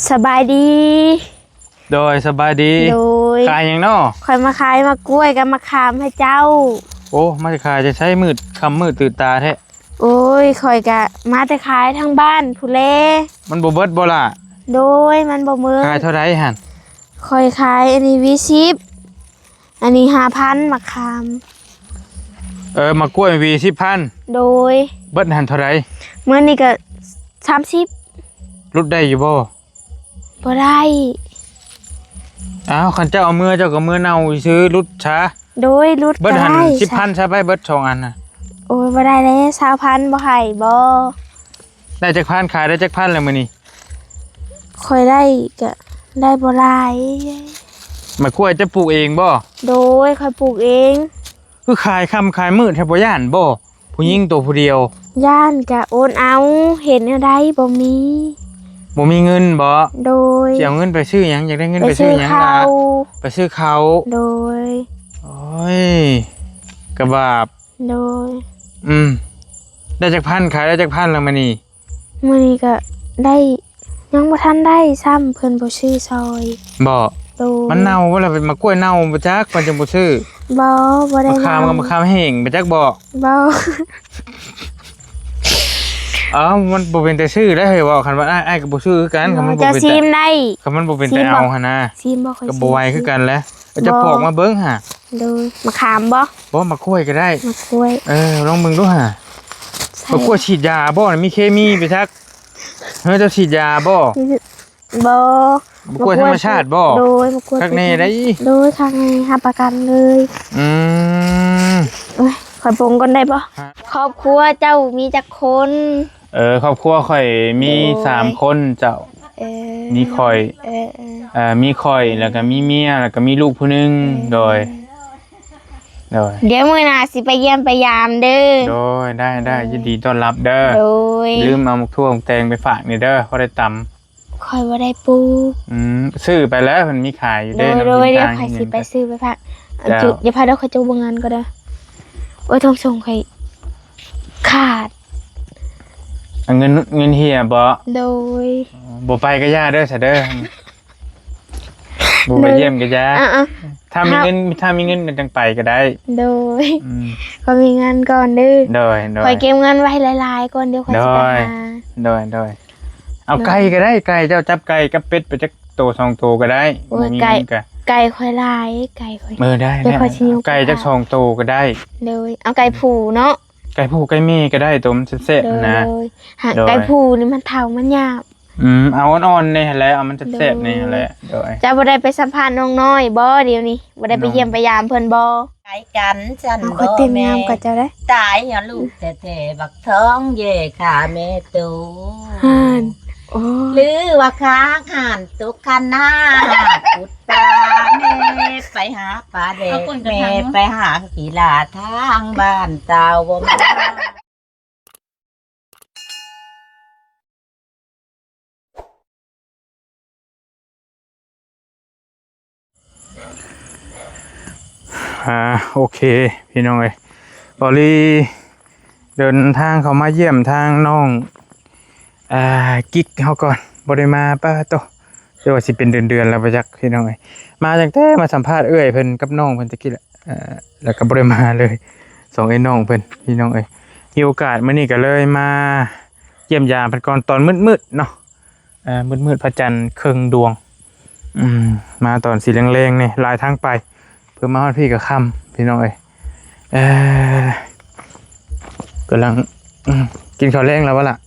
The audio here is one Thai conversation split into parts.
สบายดีโดยสบายดีโดยขายยังเนาะคอยมาขายมากล้วยกับมะขามให้เจ้าโอ้มาจะขายจะใช้มืดคำมืดตื่นตาแท้โอ้ยคอยกะมาแต่ขายทั้งบ้านผู้เล่มันบ่เบิดบ่ล่ะโดยมันบ่มือขายเท่าไรหั่นคอยขายอันนี้20อันนี้5,000มะขามมากล้วยวี10,000โดยเบิดหั่นเท่าไรเมื่อนี้ก็30ลดได้อยู่บ่ได้อ้าวคันเจ้าเอามือเจ้าก็มือเน่าซื้อลดช้าโดยลดเบิดหั่น10,000ใช่ไปเบิด2อันน่ะโอ้ยบ่ได้เลย20,000บ่ให้บ่ได้จักพันขายได้จักพันแล้วมื้อนี้คอยได้ก็ได้บ่หลายมากล้วยจะปลูกเองบ่โดยคอยปลูกเองคือขายค่ำขายมืดแท้บ่ย่านบ่ผู้หญิงตัวผู้เดียวย่านกะโอนเอาเห็นอะไรบ่มีเงินบ่โดยสิเอาเงินไปซื้อหยังอยากได้เงินไปซื้อหยังล่ะไปซื้อเขาโดยโอ้ยกระบาบโดยได้จักพันขายได้จักพันแล้วมื้อนี้ก็ได้ยังบ่ทันได้ซ้ำเพิ่นบ่ซื้อซอยบ่โดยมันเน่าบ่ล่ะเป็นมะกล้วยเน่าบ่จักมันจังบ่ซื้อบ่ได้มะขามกับมะขามแห้งบ่จักบ่อ๋อมันบ่เป็นแต่ซื้อได้เฮ้ยว่าคันว่าอ้ายก็บ่ซื้อคือกันคันมันบ่เป็นแต่จะซิมได้คันมันบ่เป็นแต่เอาหั่นน่ะซิมบ่ค่อยก็บ่ไหวคือกันแหละจะปอกมาเบิ่งห่าโดยมะขามบ่มะกล้วยก็ได้มะกล้วยลองเบิ่งดูห่ามะกล้วยฉีดยาบ่มีเคมีไปจักเฮ้ยเจ้าฉีดยาบ่มะกล้วยธรรมชาติบ่โดยมะกล้วยคักแน่ได้โดยคักแน่รับประกันเลยขอปรุงก่อนได้บ่ครอบครัวเจ้ามีจักคนครอบครัวข่อยมี3คนเจ้ามีข่อยมีข่อยแล้วก็มีเมียแล้วก็มีลูกผู้นึงโดยเดี๋ยวมื้อหน้าสิไปเยี่ยมไปยามเด้อโดยได้ยินดีต้อนรับเด้อโดยลืมเอาหมกทั่วหมกแตงไปฝากนี่เด้อเขาได้ตำข่อยบ่ได้ปลูกซื้อไปแล้วมันมีขายอยู่เด้อโดยเดี๋ยวข่อยสิไปซื้อไปฝากอย่าพาเด้อข่อยจะบ่งานก็ได้โอ้ยทงส่งข่อยขาดเงินเฮียบ่โดยบ่ไปก็ย่าเด้อซะเด้อบ่ไปเยี่ยมก็ย่าถ้ามีเงินจังไปก็ได้โดยก็มีเงินก่อนเด้อโดยข่อยเก็บเงินไว้หลายๆก่อนเดี๋ยวข่อยสิไปหาโดยเอาไก่ก็ได้ไก่เจ้าจับไก่กับเป็ดไปจักโต2โตก็ได้มีไก่ข่อยหลายไก่ข่อยได้ไก่จัก2โตก็ได้โดยเอาไก่ผูเนาะไก่ผูไก่เมย์ก็ได้ตัวมันแซ่บๆนะไก่ผูนี่มันเฒ่ามันหยาบเอาอ่อนๆนี่แหละเอามันแซ่บๆนี่แหละโดยจะบ่ได้ไปสัมภาษณ์น้องน้อยบ่เดี๋ยวนี้บ่ได้ไปเยี่ยมไปยามเพิ่นบ่ไก่กันฉันบ่แม่ก็จะได้ตายอย่าลูกแต่บักท้องเย่ขาแม่ตูหรือว่าค้างหันตุกคันหน้าปุตตาแม่ไปหาปลาเด็กแม่ไปหากีฬาทางบ้านเจ้าบ่มาโอเคพี่น้องเอ้ยบอลี่เดินทางเขามาเยี่ยมทางน้องกิ๊กเขาก่อนบริมาป้าโตเรียกว่าสิเป็นเดือนแล้วไปจักพี่น้องเอ้ยมาจากแต่มาสัมภาษณ์เอ้ยเพิ่นกับน้องเพิ่นตะกี้แหละแล้วก็บริมาเลย2ไอ้น้องเพิ่นพี่น้องเอ้ยมีโอกาสมื้อนี้ก็เลยมาเยี่ยมยามเพิ่นก่อนตอนมืดๆเนาะมืดพระจันทร์ครึ่งดวงมาตอนสีแรงๆนี่ลายทางไปเพื่อมาฮอดพี่กับค่ำพี่น้องเอ้ยกำลังกินข้าวแรงแล้ววะล่ะ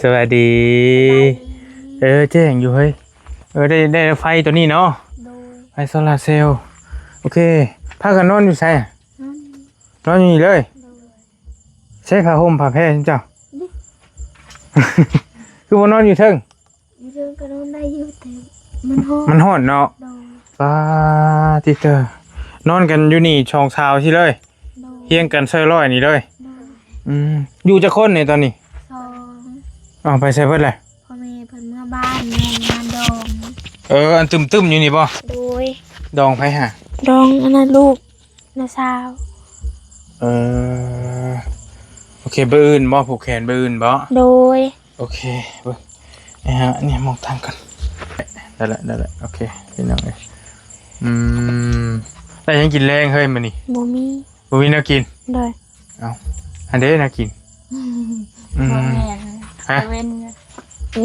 สวัสดีแจ้งอยู่เฮ้ยได้ไฟตัวนี้เนาะไฟโซลาร์เซลล์โอเคพากันนอนอยู่ใช่นอนอยู่เลยใช้ผ้าห่มผ้าแพร่เจ้าคือว่านอนอยู่เทิงก็นอนได้อยู่แต่มันฮ้อนเนาะป้าติเตอร์นอนกันอยู่นี่ช่องเช้าที่เลยเฮียงกันซอยร้อยนี่เลยอยู่จะคนเนี่ยตอนนี้ไปใส่เพิ่นเลยพ่อแม่เพิ่นเมื่อบ้านแม่งานดองอันตึมๆอยู่นี่ป่ะโดยดองไผฮะดองอันนั้นลูกนะสาวโอเคเบอร์อื่นบ่ผูกแขนเบอร์อื่นบ่โดยโอเค ฮะเนี่ยมองทางกันได้ละโอเคพี่น้องเลยแต่ยังกินแรงเฮ้ยมันนี่ บ่มี บ่มีแนวกิน โดย เอาอันเด้น่ากิน บ่แม่น ฮะ เว้น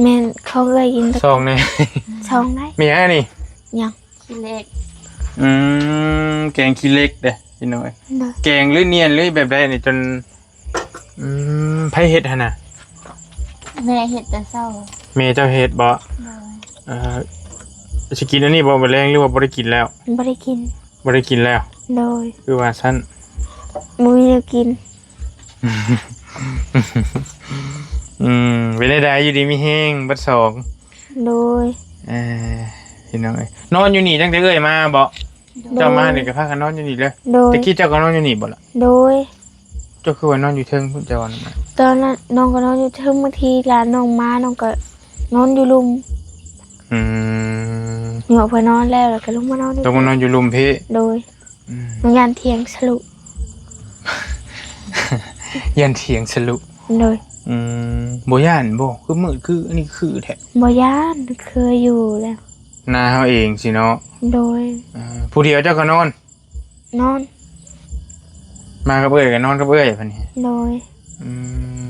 แม่นเขาเคยกินแต่ ซองเนี่ย ช่องได้ มีอะไรนี่ ยัง ขี้เล็ก แกงขี้เล็กเด้พี่น้อย โดย แกงหรือเนียนหรือแบบใดนี่จนไผเฮ็ดหั่นน่ะ แม่เฮ็ดแต่เช้า แม่เจ้าเฮ็ดบ่ โดย สิกินอันนี้บ่มื้อแรงหรือว่าบ่ได้กินแล้ว บ่ได้กิน บ่ได้กินแล้ว โดย คือว่าซั่น บ่มีแนวกิน เป็นได้อยู่ดีมีแห้งเบัดสอง โดย พี่น้องเอ้ยนอนอยู่นี่ตั้งแต่เอ้ยมาบ่เจ้ามานี่ก็พากันนอนอยู่นี่เลย โดย ตะกี้เจ้าก็นอนอยู่นี่บ่ล่ะ โดย เจ้าคือว่านอนอยู่เทิงพุ่นเจ้าว่านั่นน่ะ ตอนนั้นน้องก็นอนอยู่เทิงบางทีหลานน้องมาน้องก็นอนอยู่ลุม อืม เหนียวไปนอนแล้วก็ลงมานอน ต้องมานอนอยู่รุมพี่ โดยน้องยันเทียงสรุ ยันเถียงสลุ โดย บ่ย่านบ่คือมืดคืออันนี้คือแท้ บ่ย่านเคยอยู่แล้ว นาเฮาเองสิเนาะ โดย ผู้เดียวเจ้าก็นอน นอน มากับเอ้ยก็นอนกับเอ้ยพันนี้ โดย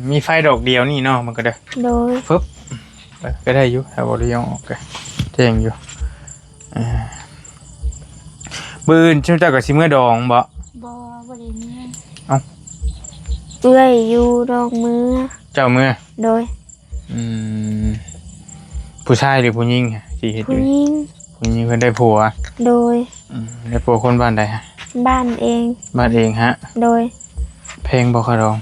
มีไฟดอกเดียวนี่เนาะมันก็ได้ โดย ก็ได้อยู่ถ้าบ่ได้ยองออกก็แจ้งอยู่ปืนเจ้าก็สิเมื่อดองบ่ บ่ได้มี เอื้อยอยู่ดอกมือ เจ้าเมื่อ โดย ผู้ชายหรือผู้หญิงฮะสิเฮ็ดอ ผู้ ยู่ หญิง ผู้หญิงเพิ่นได้ผัว โดย ได้ผัวคนบ้านใดฮะ บ้านเอง บ้านเองฮะ โดย เพลงบ่คะดอง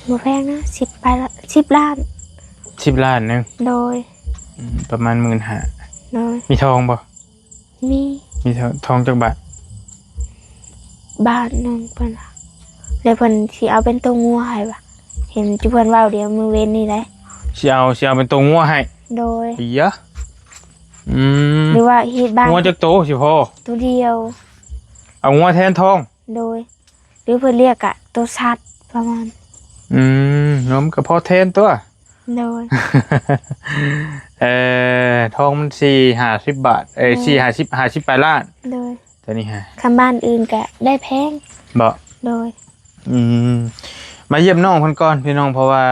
บ่แพงนะ10 ไปละ10 ล้าน 10 ล้านนึง โดย ประมาณ15,000 โดย มีทองบ่ มี มีทองจักบาท บ้านหนึงเพิ่นว่าแล้วเพิ่นสิเอาเป็นตัวงัวให้ว่ะเห็นจุเพิ่นเว้าเดี๋ยวมื้อเว้นนี่แหละ สิเอาเป็นตัวงัวให้ โดย อียะ หรือว่าเฮ็ดบ้าน งัวจักโตสิพ่อ ตัวเดียว เอางัวแทนทอง โดย หรือเพิ่นเรียกอะตัวชัดประมาณ นมก็พอแทนตัว โดย ทองมัน4-50 บาท4-50 ปลายล้าน โดย ตัวนี้ฮะ คำบ้านอื่นก็ได้แพง บ่ โดย มาเยี่ยมน้องคนก่อนพี่น้องเพราะว่า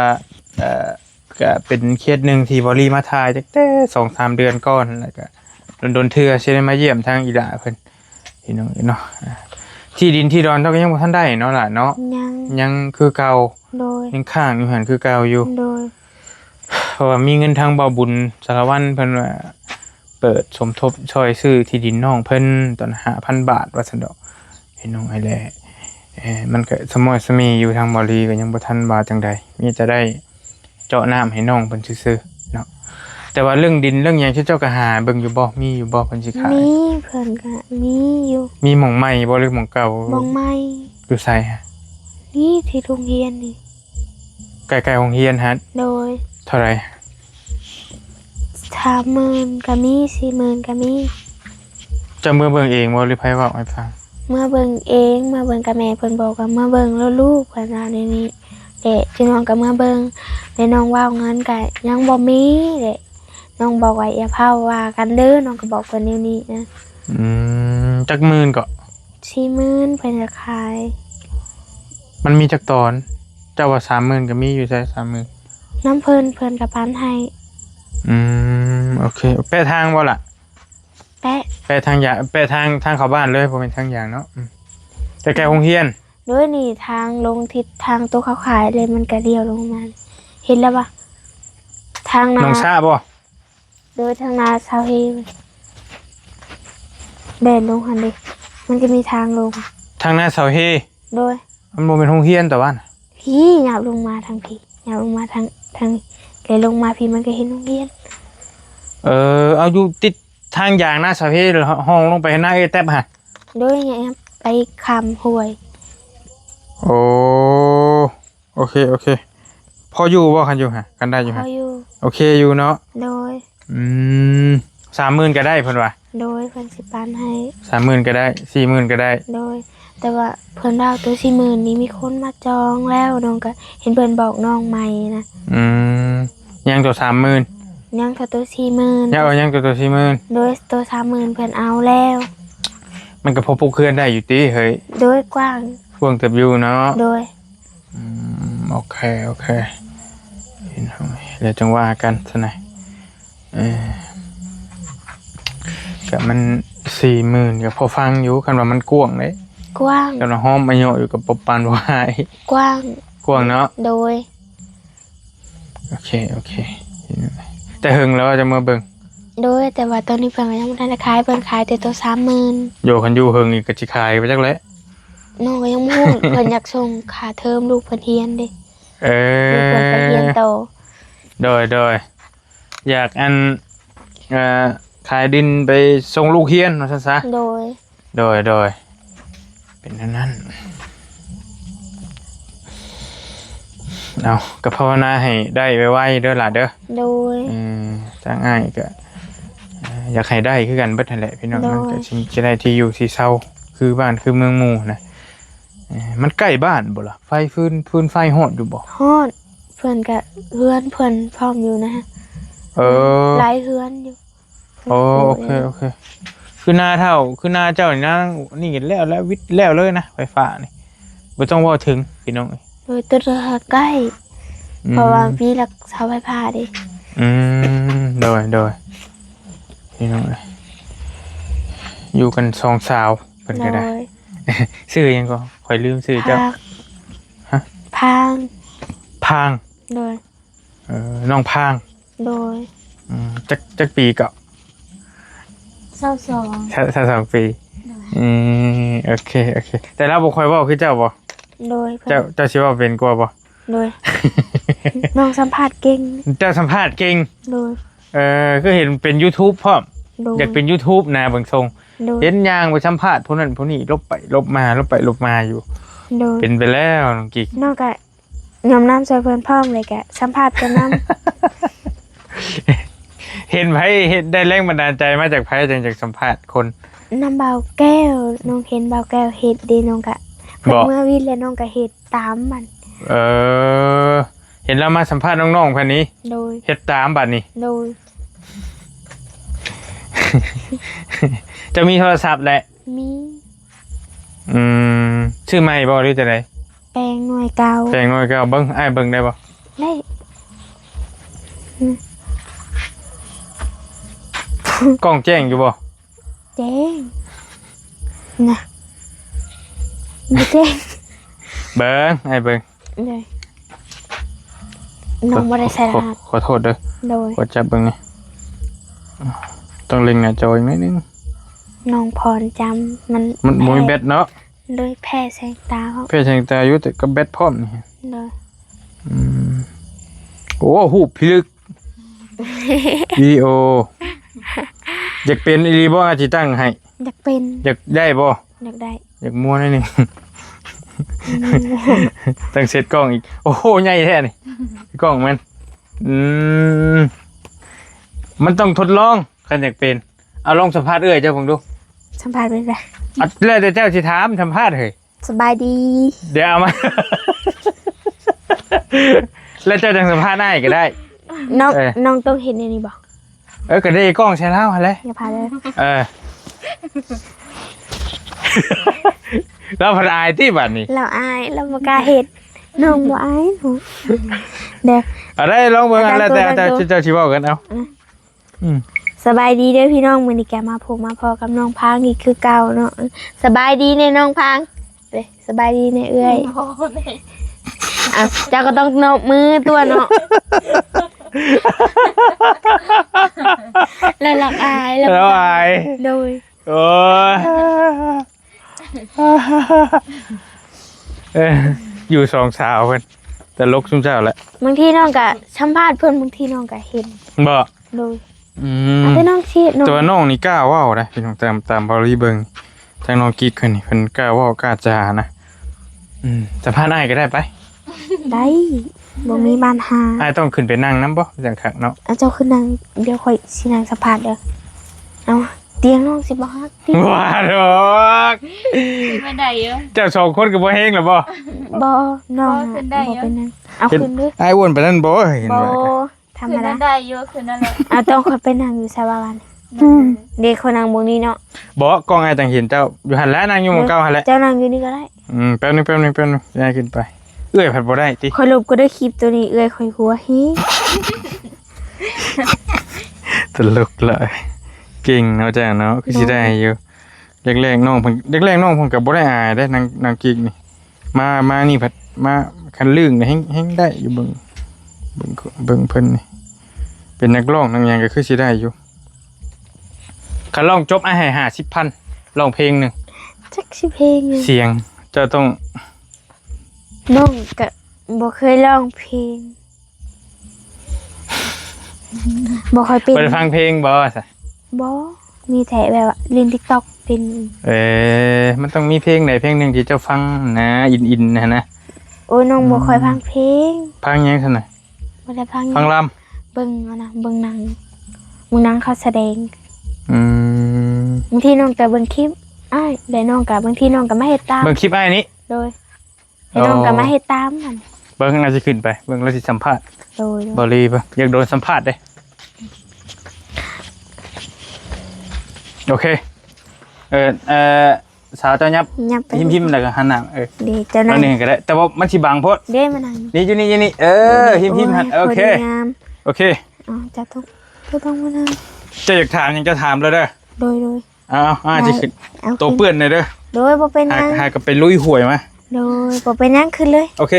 ก็เป็นเคสหนึ่งที่บริมาทายจากแต่2-3 เดือนก่อนแล้วก็โดนเทื่อใช่ไหมมาเยี่ยมทางอีหล่าเพิ่นพี่น้องเนาะที่ดินที่ดอนเท่าก็ยังบ่ทันได้เนาะล่ะเนาะ ยังคือเก่า โดย ยังข้างอยู่หันคือเก่าอยู่ โดย เพราะว่ามีเงินทางเบาบุญสารวัตรเพิ่นว่าเปิดสมทบช่วยซื้อที่ดินน้องเพิ่นตอน5,000 บาทว่าซั่นดอกพี่น้องไอ้แหละมันก็สมอยสมีอยู่ทางบรีก็ยังบ่ทันบาจังใดมีจะได้เจาะน้ำให้น้องเพิ่นซื่อๆเนาะแต่ว่าเรื่องดินเรื่องหยังที่เจ้าก็หาเบิ่งอยู่บ่มีอยู่บ่เพิ่นสิขาย มีเพิ่นก็มีอยู่ มีหม่องใหม่บ่หรือหม่องเก่า บ่งไม้ อยู่ไสฮะ นี่ที่โรงเรียนนี่ ใกล้ๆโรงเรียนฮะ โดย เท่าไหร่ 30,000ก็มี40,000ก็มี เจ้ามือเบิ่งเองบ่หรือไผเว้าให้ฟัง เมื่อเบิ่งเองเมื่อเบิ่งกับแม่เพิ่นบอกว่าเมื่อเบิ่งแล้วลูกเพิ่นว่าในนี้เด็พี่น้องก็เมื่อเบิ่งแล้วน้องว่าเงินก็ยังบ่มีเด็น้องบอกว่าอย่าพาว่ากันเด้อน้องก็บอกเพิ่นแนวนี้นะ จักหมื่นก็ 40,000เพิ่นจะขาย มันมีจักตอน เจ้าว่า30,000ก็มีอยู่ใช่30,000 น้ำเพิ่นก็ปานให้ โอเคแปะทางบ่ล่ะ แปะ ทางอย่างแปะทางเข้าบ้านเลยบ่เป็นทางอย่างเนาะแต่แกโรงเรียน ด้วยนี่ทางลงทิศทางตัวเขาขายเลยมันก็เลี้ยวลงมาเห็นแล้วปะทางนา น้องซาบ่ โดยทางนาชาวเฮเดินลงหันดิมันจะมีทางลง ทางหน้าเสาเฮ โดย มันบ่เป็นโรงเรียนแต่ว่าน่ะ พี่หยาบลงมาทางพี่หยาบลงมาทางเลยลงมาพี่มันก็เห็นโรงเรียน เอาอยู่ติดทางอย่างหน้าเสาเฮห้องลงไปหน้าเอแตบฮะ โดยเนี่ยไปคำห้วย โอ้โอเคพออยู่บ่คันอยู่ฮะกันได้อยู่ เขา ฮะ อยู่ โอเคอยู่เนาะ โดย 30,000ก็ได้เพิ่นว่า โดยเพิ่นสิปานให้ 30,000ก็ได้40,000ก็ได้ โดย แต่ว่าเพิ่นดาวตัว40,000นี้มีคนมาจองแล้วน้องก็เห็นเพิ่นบอกน้องใหม่นะ ยังตัว30,000ยังตัว40,000 ยังเอายังตัว40,000 โดยตัว30,000เพิ่นเอาแล้ว มันก็พอปลูกเคือนได้อยู่ติเฮ้ย โดยกว้าง พวงเติบอยู่เนาะ โดย โอเคเห็นไหมเดี๋ยวจังว่ากันซะหน่อยกับมัน40,000ก็พอฟังอยู่คันว่ามันกว้างเลย กว้าง กับห้อมมาโยอยู่กับปบปานวาย กว้าง กว้างเนาะ โดย โอเคเห็นไหมแต่หึงแล้วจะมาเบิ่ง โดยแต่ว่าตอนนี้เพิ่นก็ยังบ่ทันได้ขายเพิ่นขายแต่ตัว30,000 โยคันอยู่หึงอีกก็สิขายไปจักแหล้ว น้องก็ยังบ่ฮู้ เพิ่นอยากส่งค่าเทอมลูกเพิ่นเรียนเด้ ลูกเพิ่นไปเรียนโต โดยอยากอันขายดินไปส่งลูกเฮียนว่าซั่นซะ โดย โดยเป็นนั้นเอาก็ภาวนาให้ได้ไวๆเด้อล่ะเด้อ โดย ทางอ้ายก็อยากให้ได้คือกันเบิดนั่นแหละพี่น้อง โดย มันก็สิจะได้ที่อยู่ที่เช่าคือบ้านคือเมืองหมู่นะมันใกล้บ้านบ่ล่ะไฟฟืนไฟฮอดอยู่บ่ ฮอดเพิ่นก็เฮือนเพิ่นพร้อมอยู่นะฮะ หลายเฮือนอยู่ โอเคคือหน้าเท่าคือหน้าเจ้านี่นะนี่แล้ววิทย์แล้วเลยนะไฟฟ้านี่บ่ต้องเว้าถึงพี่น้อง โดยตัวใกล้ เพราะว่ามีหลักเสาไฟฟ้าดิ โดยพี่น้องอยู่กัน2สาวเพิ่น โด ก็ได้ ย ชื่อหยังก็ข่อยลืมชื่อเจ้า ฮะ พาง พาง โดย น้องพาง โดย จักปีก็ 22 ถ้า2ปีโอเคแต่เราบ่ค่อยเว้าคือเจ้าบ่ โดยเพิ่น เจ้าสิเว้าเป็นกว่าบ่ โดย น้องสัมภาษณ์เก่ง เจ้าสัมภาษณ์เก่ง โดย คือเห็นเป็น YouTube พร้อม โดย อยากเป็น YouTube นะเบิ่งทรง โดย เห็นย่างไปสัมภาษณ์ผู้นั้นผู้นี้ลบไปลบมาอยู่ โดย เป็นไปแล้วน้องกิ๊ก นอกจากยอมน้ำใส่เพิ่นพร้อมเลยแกสัมภาษณ์เพิ่นนำ เห็นไผเห็นได้แรงบันดาลใจมาจากไผจังจากสัมภาษณ์คน น้ำเบาแก้วน้องเห็นเบาแก้วเฮ็ดดีน้องก็เพิ่น บอก เมื่อวิทย์แล้วน้องก็เฮ็ดตามมัน เห็นเรามาสัมภาษณ์น้องๆคนนี้ โดย เฮ็ดตามบัดนี้ โดย จะมีโทรศัพท์แหละ มี ชื่อใหม่บ่หรือจะได แปลงหน่วยเก่า แต่งน้อยก็เอาเบิ่งอ้ายเบิ่งได้บ่ ได้ กล้องแจ้งอยู่บ่ เจ๊งนะบ่เจ๊ง เบิ่งอ้ายเบิ่ง เลยน้องบ่ได้ใส่รหัส ขอโทษเด้อ โดย กดจับเบิ่งนี่ต้องเล็งหน้าจออีกนิดนึง น้องพรจำมัน มันบ่มีแบตเนาะ โดยแพ้แสงตาเขา เพื่อแสงตาอยู่แต่ก็แบตพร้อมนี่ โดย โอ้หูพิลึก วิดีโออยากเป็นอีหลีบ่อาจสิตั้งให้ อยากเป็น อยากได้บ่ อยากได้ อยากมั่วหนิดนึง ตั้งเซตกล้องอีกโอ้โหใหญ่แท้นี่กล้องมันต้องทดลองคันอยากเป็นเอาลองสัมภาษณ์เอ้ยเจ้าผมดู สัมภาษณ์เป็นไร อัดแล้วแต่เจ้าสิถามสัมภาษณ์เฮ้ย สบายดี เดี๋ยวเอามา แล้วเจ้าจังสัมภาษณ์ได้ก็ได้ น้องน้องต้องเห็นในนี้บอก ก็ได้กล้องใช้แล้วหั่นแหละ อย่าพาเลย แล้วพนอายที่บัดนี้ เราอายเราบ่กล้าเห็นน้องบ่อายหนูเด้อ อะไรลองเบิ่งอันแล้วแต่เจ้าสิเว้ากันเอา สบายดีเด้อพี่น้องมื้อนี้แกมาพบมาพอกับน้องพังอีกคือเก่าเนาะสบายดีในน้องพังเด้สบายดีในเอื้อยอ่ะเจ้าก็ต้องนบมือตัวเนาะแล้วหลักอายแล้ว แล้วอาย โดย โอ้ยอยู่สองสาวเพิ่นแต่ลกซุ่มเจ้าแหละ บางทีน้องก็สัมภาษณ์เพิ่นบางทีน้องก็เห็น บ่ โดยแต่น้องชีน้อง ตัวน้องนี่กล้าเว้านะพี่น้องตามบริเบิงทางน้องกิ๊กเพิ่นนี่เพิ่นกล้าเว้ากล้าจานะสัมภาษณ์อ้ายก็ได้ไป ได้บ่มีปัญหา อ้ายต้องขึ้นไปนั่งนำบ่จังคักเนาะ เอาเจ้าขึ้นนั่งเดี๋ยวค่อยสินั่งสัมภาษณ์เด้อเอาเตียงน้องสิบ่ฮักติ ว่าดอก ไม่ได้เยอะ เจ้าสองคนก็บ่เฮงหรอบ่ บ่น้อง ขึ้นได้ บ่ เยอะ เป็นนั่งเอาขึ้นเด้อ อ้ายอ้วนไปนั่นบ่เห็น บ่ ว่า ธรร คื ม น ดา นั้นได้เยอะคืนนั้นแหละ เอาต้องคอยไปนั่งอยู่ซาบาวันเด็กคนนั่งบนนี้เนาะ บ่กล้องไอ้จังเห็นเจ้าอยู่หันแล้วนางอยู่หมู่เก่าหันแล้ว เจ้านั่งอยู่นี่ก็ได้ แป๊บนึงยายขึ้นไปเอื้อยผัดบ่ได้ติ คอยลบก็ได้คลิปตัวนี้เอ้ยคอยหัวฮี ตลกเลยเก่งเนาะจ้าเนาะคือสิได้อยู่แรกๆน้องเพิ่นก็บ่ได้อายได้นางกิ๊กนี่มานี่ผัดมาคันลึงนี่แฮงได้อยู่เบิ่งเพิ่นนี่เป็นนักร้องนางหยังก็คือสิได้อยู่คันร้องจบอ้ายให้ 50,000ร้องเพลงหนึง จักสิเพลงอยู่ เสียงเจ้าต้อง น้องก็บ่เคยร้องเพลงบ่ค่อยเป็น เปิดฟังเพลงบ่ซะ บ่มีแต่แบบว่าเล่น TikTok เป็น มันต้องมีเพลงไหนเพลงหนึงที่เจ้าฟังนะอินนะ โอ้ยน้องบ่ค่อยฟังเพลง ฟังหยังซั่นน่ะ บ่ได้ฟัง ฟังลำ เบิ่งเอานะเบิ่งหนังเขาแสดง อืม บางทีน้องก็เบิ่งคลิปอ้ายแล้วน้องก็บางทีน้องก็มาเฮ็ดตาม เบิ่งคลิปอ้ายนี้ โดยแล้วน้องก็มาเฮ็ดตามมัน เบิ่งน่าจะขึ้นไปเบิ่งแล้วสิสัมภาษณ์ โดย บ่รีบ่อยากโดนสัมภาษณ์เด้โอเคสาวเจ้ายับ ยับไป พิมพ์แล้วก็หันหน้าเด้เจ้า อั นั่ น ง นี้ก็ได้แต่ว่ามันสิบังโพด เด้มานั่ง นี่อยู่นี่พิมพ์หันโอเค ยงาม โอเค อ๋อจะต้องมานั่ง เจะอยากถามหยังจะถามเลยเด้อ โดย เอาสิขึ้น เอา ตัวเปื้อนหน่อยเด้อ โดยบ่เป็นหยัง หาก็ไปลุยหวยมา โดยบ่เป็นหยังขึ้นเลย โอเค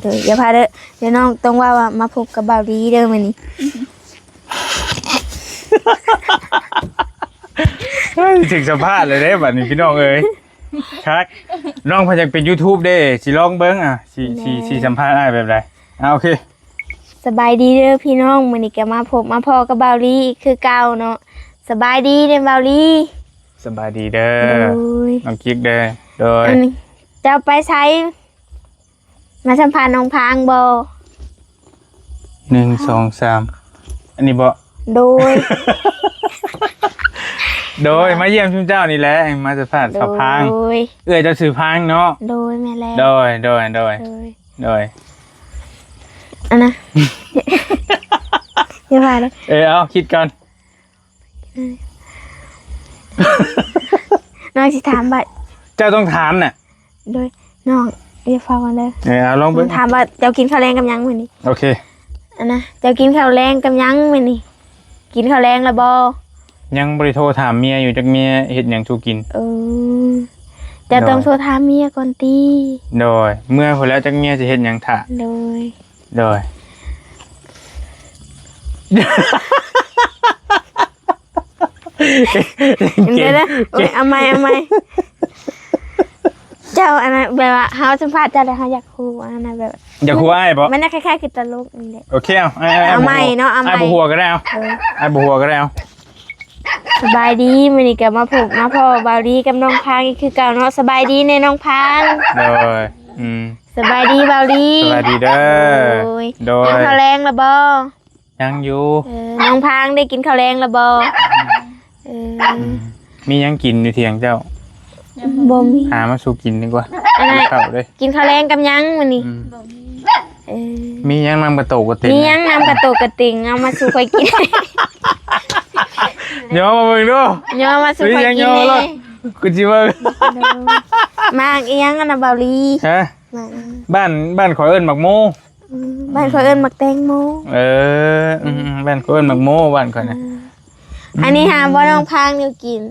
เดี๋ยวอย่าพาเด้อเดี๋ยวน้องต้องว่ามาพบกับบ่าวดีเด้อมื้อนี้ ถึงสัมภาษณ์เลยเด้บัดนี้พี่น้องเอ้ยครับน้องเพิ่นอยากเป็น YouTube เด้สิลองเบิ่งสิสัมภาษณ์อ้ายแบบใดโอเค สบายดีเด้อพี่น้องมื้อนี้ก็มาพบมาพอกับบ่าวดีคือเก่าเนาะสบายดีเด้อบ่าวดี สบายดีเด้ โด อย น้องกิ๊กเด้อโดย อันนี้เจ้าไปใช้มาสัมภาษณ์น้องพางบ่ 1 2 3อันนี้บ่ โดย โดยมาเยี่ยมชุมเจ้านี่แหละมาสัมภาษณ์สาวพาง โดย เอ้ยเจ้าชื่อพางเนาะ โดยแม่แล้ว โดย โดย อันนะ อย่าพาเด้อ เอาคิดก่อน น้องสิถามบัด เจ้าต้องถามน่ะ โดยน้องอย่าฟังกันเด้อ เอาลองเบิ่ง ถามว่าเจ้ากินข้าวแรงกับหยังมื้อนี้ โอเค อันนะเจ้ากินข้าวแรงกับหยังมื้อนี้กินข้าวแรงแล้วบ่ ยังบ่ได้โทรถามเมียอยู่จักเมียเฮ็ดหยังสู่กิน เจ้าต้องโทรถามเมียก่อนติ โดยเมื่อพอแล้วจักเมียสิเฮ็ดหยังท่า โดย โดย เดี๋ยวนะเอาใหม่เจ้าอันนั้นแบบว่าเฮาสัมภาษณ์เจ้าแล้วเฮาอยากรู้อันนั้นแบบ อย่าหัวอ้ายบ่ มันน่าคล้ายๆคือตลกนี่แหละ โอเคเอา เอาใหม่เนาะเอาใหม่ อ้ายบ่หัวก็ได้เอา เออ อ้ายบ่หัวก็ได้เอา สบายดีมื้อนี้ก็มาพบมาพ่อบาวดีกับน้องพางอีกคือเก่าเนาะสบายดีในน้องพาง โดยสบายดีบาวดี สวัสดีเด้อ โดย กินข้าวแรงแล้วบ่ ยังอยู่ น้องพางได้กินข้าวแรงแล้วบ่มียังกินในเถียงเจ้า บ่มี หามาสู่กินดีกว่า อันไหน ข้าวเลย กินข้าวแรงกับหยังมื้อนี้เออ มียังนำกระโตกกระติ มีหยังนำกระโตกกระติ่งเอามาสู่ค่อยกิน เดี๋ยวมาเบิ่งดู ย่อมาสู่ค่อยกิน มีหยังย่อเลย กูจิเบิ่ง มากอีหยังอันน่ะบาวลี ฮะ มาก บ้านขอยเอิ้นหมักโม บ้านเขาเอิ้นมักแตงโม บ้านขอยเอิ้นหมักโมบ้านข่อยน่ะ อันนี้หาบ่น้องพางเดียวกิน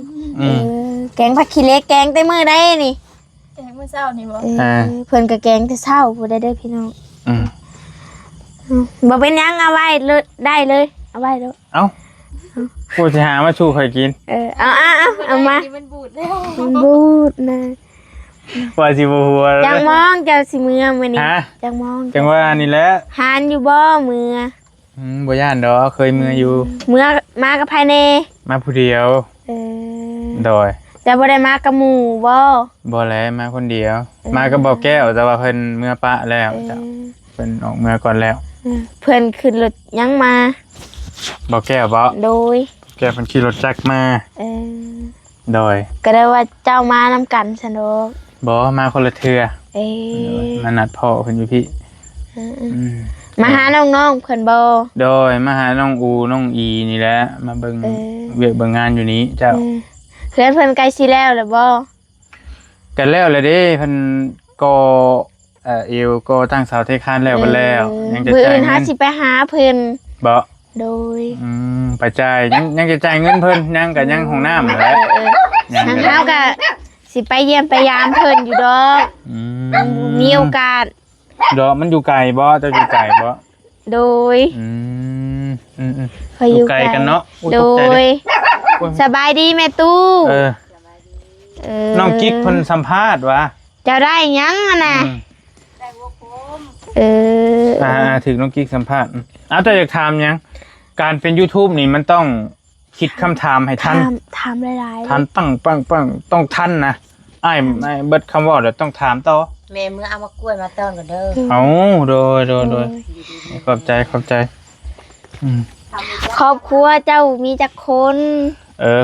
แกงผักขี้เหล็กแกงแต่มื้อใดนี่ แกงมื้อเช้านี่บ่ เพิ่นก็แกงแต่เช้าบ่ได้เด้อพี่น้อง บ่เป็นหยังเอาไว้เลยได้เลยเอาไว้แล้ว เอ้ากูสิหามาสู่ข่อยกิน เอามา มันบูดแล้ว มันบูดนะ ว่าสิบ่หัว จังมองเจ้าสิมื้อมื้อนี้ ฮะ จังมอง จังว่านี่แหละ หานอยู่บ่มื้อ บ่ย่านดอกเคยมืออยู่ มื้อมากับภายใน มาผู้เดียว โดย แต่บ่ได้มากับหมู่บ่ บ่แล้วมาคนเดียว มากับบ่แก้วแต่ว่าเพิ่นเมื่อปะแล้วจ้ะเพิ่นออกเมื่อก่อนแล้ว เพิ่นขึ้นรถยังมา บ่แก้วบ่ โดย แก้วเพิ่นขี่รถจักรมาโดย ก็ได้ว่าเจ้ามานำกันซั่นดอก บ่มาคนละเทื่อ เอ้ มานัดพ่อเพิ่นอยู่พี่ มาหาน้องๆเพิ่นบ่ โดยมาหาน้องอูน้องอีนี่แหละมาเบิ่ง เออ เวียกเบิ่งงานอยู่นี้เจ้า เพื่อนเพิ่นใกล้สิแล้วหรือบ่ กันแล้วเลยเด้เพิ่นก็เอวก็ตั้งเสาเทคานแล้วกันแล้วยังจะ มื้อ จ่าย อื่น เงิ หาน สิไปหาเพิ่น บ่ โดย ไปจ่ายยังจะจ่ายเงินเพิ่นยังก็ยังห้องน้ำแหละยัง ทาง ก็ เฮาก็สิไปเยี่ยมไปยามเพิ่นอยู่ดอก มีโอกาส ดอกมันอยู่ไกลบ่เจ้าอยู่ไกลบ่ โดย คอยอยู่ไกลกันเนาะ โดย สบายดีแม่ตู้ น้องกิ๊กเพิ่นสัมภาษณ์วะ เจ้าได้หยังอะน่ะถึงน้องกิ๊กสัมภาษณ์เอาแต่อยากถามหยังการเป็น YouTube นี่มันต้องคิดคำถามให้ทัน ถามหลายๆ ทันปังต้องทันนะอ้ายเบิดคำว่าเดี๋ยวต้องถามต่อ แม่มือเอามากล้วยมาต้อนกันเด้อ เอาโดยขอบใจครอบครัวเจ้ามีจักคน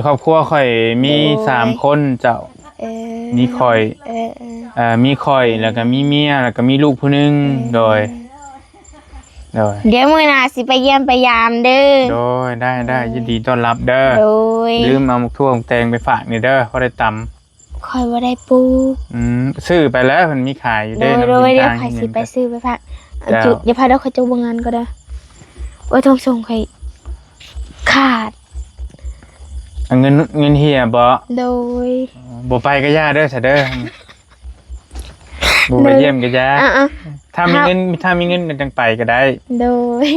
ครอบครัวข่อยมี3คนเจ้ามีข่อยมีข่อยแล้วก็มีเมียแล้วก็มีลูกผู้หนึงโดย เดี๋ยวมื้อหน้าสิไปเยี่ยมไปยามเด้อ โดยได้ยินดีต้อนรับเด้อ โดย ลืมเอาหมกทั่วหมกแตงไปฝากนี่เด้อเขาได้ตำ คอยบ่ได้ปลูก ซื้อไปแล้วมันมีขายอยู่ โด เด้ ย น้ำ เดี๋ พริก ยว กลาง ใครสิไปซื้อไปฝาก จ้า จุดอย่าพาเดี๋ยวเขาจะบ่งานก็ได้โอ้ยทงส่งใครขาด เงินเฮียบ่ โดย บ่ไปก็ย่าเด้อซะเด้อบ่ไปเยี่ยมก็ย่า อ่ะ ถ้ามีเงินก็จังไปก็ได้ โดย